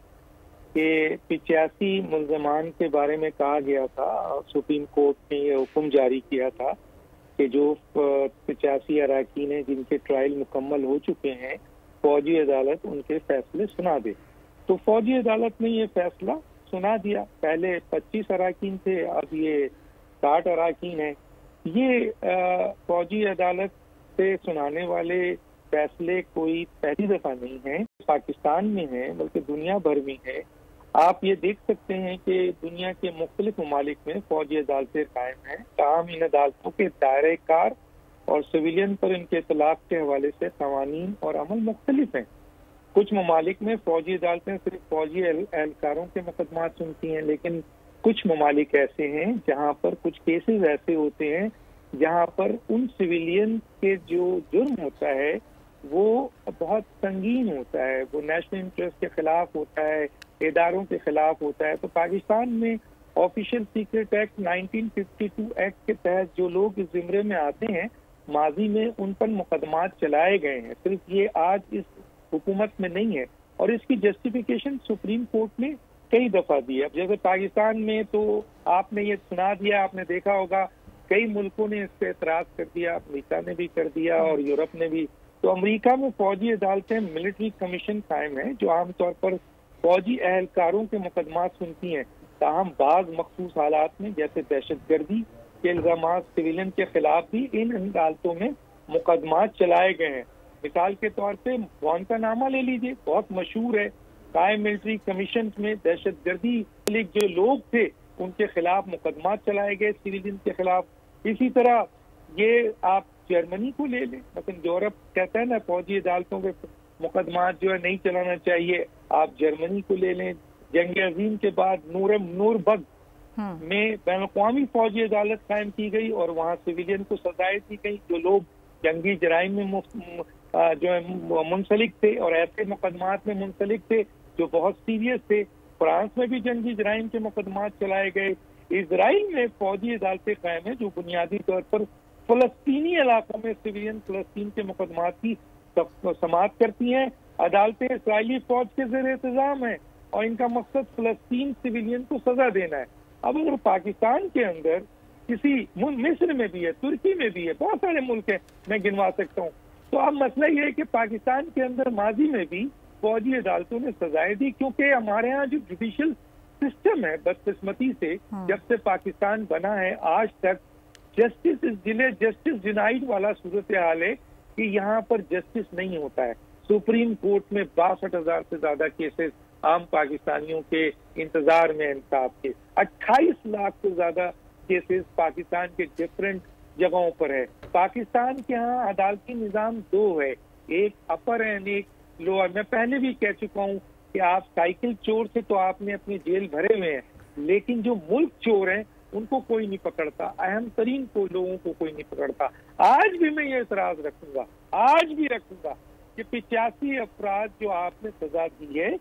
S3: कि 85 मुल्ज़मान के बारे में कहा गया था, सुप्रीम कोर्ट ने यह हुक्म जारी किया था कि जो 85 अराकीन हैं जिनके ट्रायल मुकम्मल हो चुके हैं, फौजी अदालत उनके फैसले सुना दे। तो फौजी अदालत ने ये फैसला सुना दिया। पहले 25 अराकीन थे, अब ये 60 अराकीन हैं। ये फौजी अदालत से सुनाने वाले फैसले कोई पहली दफा नहीं है, पाकिस्तान में है बल्कि दुनिया भर में है। आप ये देख सकते हैं कि दुनिया के मुख्तलिफ ममालिक में फौजी अदालतें कायम हैं। ताहम इन अदालतों के दायरे कार और सिविलियन पर इनके इतलाक के हवाले से कवानीन और अमल मुख्तलिफ हैं। कुछ ममालिक में फौजी अदालतें सिर्फ फौजी एहलकारों के मुकदमात सुनती हैं, लेकिन कुछ ममालिक ऐसे हैं जहाँ पर कुछ केसेस ऐसे होते हैं जहाँ पर उन सिविलियन के जो जुर्म होता है वो बहुत संगीन होता है, वो नेशनल इंटरेस्ट के खिलाफ होता है, इदारों के खिलाफ होता है। तो पाकिस्तान में ऑफिशियल सीक्रेट एक्ट 1952 एक्ट के तहत जो लोग इस जिम्रे में आते हैं, माजी में उन पर मुकदमात चलाए गए हैं, सिर्फ ये आज इस हुकूमत में नहीं है। और इसकी जस्टिफिकेशन सुप्रीम कोर्ट ने कई दफा दी है। अब जैसे पाकिस्तान में तो आपने ये सुना दिया, आपने देखा होगा कई मुल्कों ने इस पर एतराज कर दिया, अमेरिका ने भी कर दिया और यूरोप ने भी। तो अमेरिका में फौजी अदालतें मिलिट्री कमीशन कायम है जो आमतौर पर फौजी अहलकारों के मुकदमात सुनती हैं। ताहम बाज मखसूस हालात में जैसे दहशतगर्दी के इल्जाम सिविलियन के खिलाफ भी इन अदालतों में मुकदमात चलाए गए हैं। मिसाल के तौर पे ग्वांतानामा ले लीजिए, बहुत मशहूर है। कायम मिलिट्री कमीशन में दहशतगर्दी जो लोग थे उनके खिलाफ मुकदमात चलाए गए सिविलियन के खिलाफ। इसी तरह ये आप जर्मनी को ले लें, मतलब यूरोप कहता है ना फौजी अदालतों के
S6: मुकदमात जो है नहीं चलाना चाहिए। आप जर्मनी को ले लें, जंग अजीम के बाद नूरबग में बैनुल-अक़वामी फौजी अदालत कायम की गई और वहाँ सिविलियन को सजाएं दी गई जो लोग जंगी जराइम में जो है मुंसलिक थे और ऐसे मुकदमात में मुंसलिक थे जो बहुत सीरियस थे। फ्रांस में भी जंगी जराइम के मुकदमात चलाए गए। इजराइल में फौजी अदालतें कायम है जो बुनियादी तौर पर फलस्तीनी इलाकों में सिविलियन फलस्तीन के मुकदमात की समाअत करती हैं। अदालतें इसराइली फौज के ज़ेर इंतजाम है और इनका मकसद फलस्तीन सिविलियन को सजा देना है। अब अगर पाकिस्तान के अंदर किसी मिस्र में भी है, तुर्की में भी है, बहुत सारे मुल्क हैं, मैं गिनवा सकता हूँ। तो अब मसला ये है कि पाकिस्तान के अंदर माजी में भी फौजी अदालतों ने सजाएं दी, क्योंकि हमारे यहाँ जो जुडिशल सिस्टम है बदकिस्मती से जब से पाकिस्तान बना है आज तक जस्टिस डिनाइड वाला सूरत हाल है कि यहाँ पर जस्टिस नहीं होता है। सुप्रीम कोर्ट में 62,000 से ज्यादा केसेस आम पाकिस्तानियों के इंतजार में इंसाफ के, 28 लाख से ज्यादा केसेस पाकिस्तान के डिफरेंट जगहों पर है। पाकिस्तान के यहाँ अदालती निजाम दो है, एक अपर एंड एक लोअर। मैं पहले भी कह चुका हूँ कि आप साइकिल चोर से तो आपने अपनी जेल भरे हुए हैं, लेकिन जो मुल्क चोर हैं उनको कोई नहीं पकड़ता, अहम तरीन को लोगों को कोई नहीं पकड़ता। आज भी मैं ये एतराज रखूंगा, आज भी रखूंगा कि 85 अफराद जो आपने सजा दी है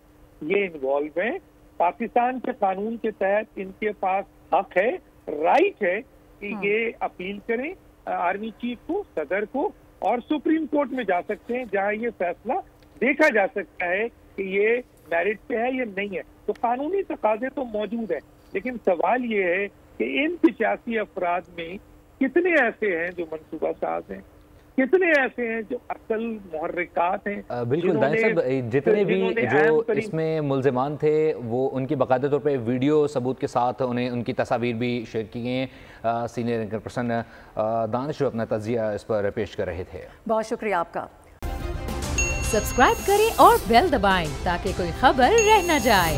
S6: ये इन्वॉल्व हैं। पाकिस्तान के कानून के तहत इनके पास हक है, राइट है कि ये अपील करें आर्मी चीफ को, सदर को, और सुप्रीम कोर्ट में जा सकते हैं जहां ये फैसला देखा जा सकता है कि ये मेरिट पे है या नहीं है। तो कानूनी तकाजे तो मौजूद है, लेकिन सवाल ये है कि इन 85 अफराद में कितने ऐसे हैं जो मनसूबा साज हैं, कितने ऐसे हैं जो असल मुहर्रिकात हैं।
S2: बिल्कुल दानिश साहब, जितने भी जो इसमें मुल्ज़िमान थे वो उनकी बाकायदा तौर पे वीडियो सबूत के साथ उन्हें उनकी तस्वीर भी शेयर की गई हैं। सीनियर एंकर पर्सन दानिश अपना तजिया इस पर पेश कर रहे थे।
S1: बहुत शुक्रिया आपका।
S7: सब्सक्राइब करें और बेल दबाएं ताकि कोई खबर रह न जाए।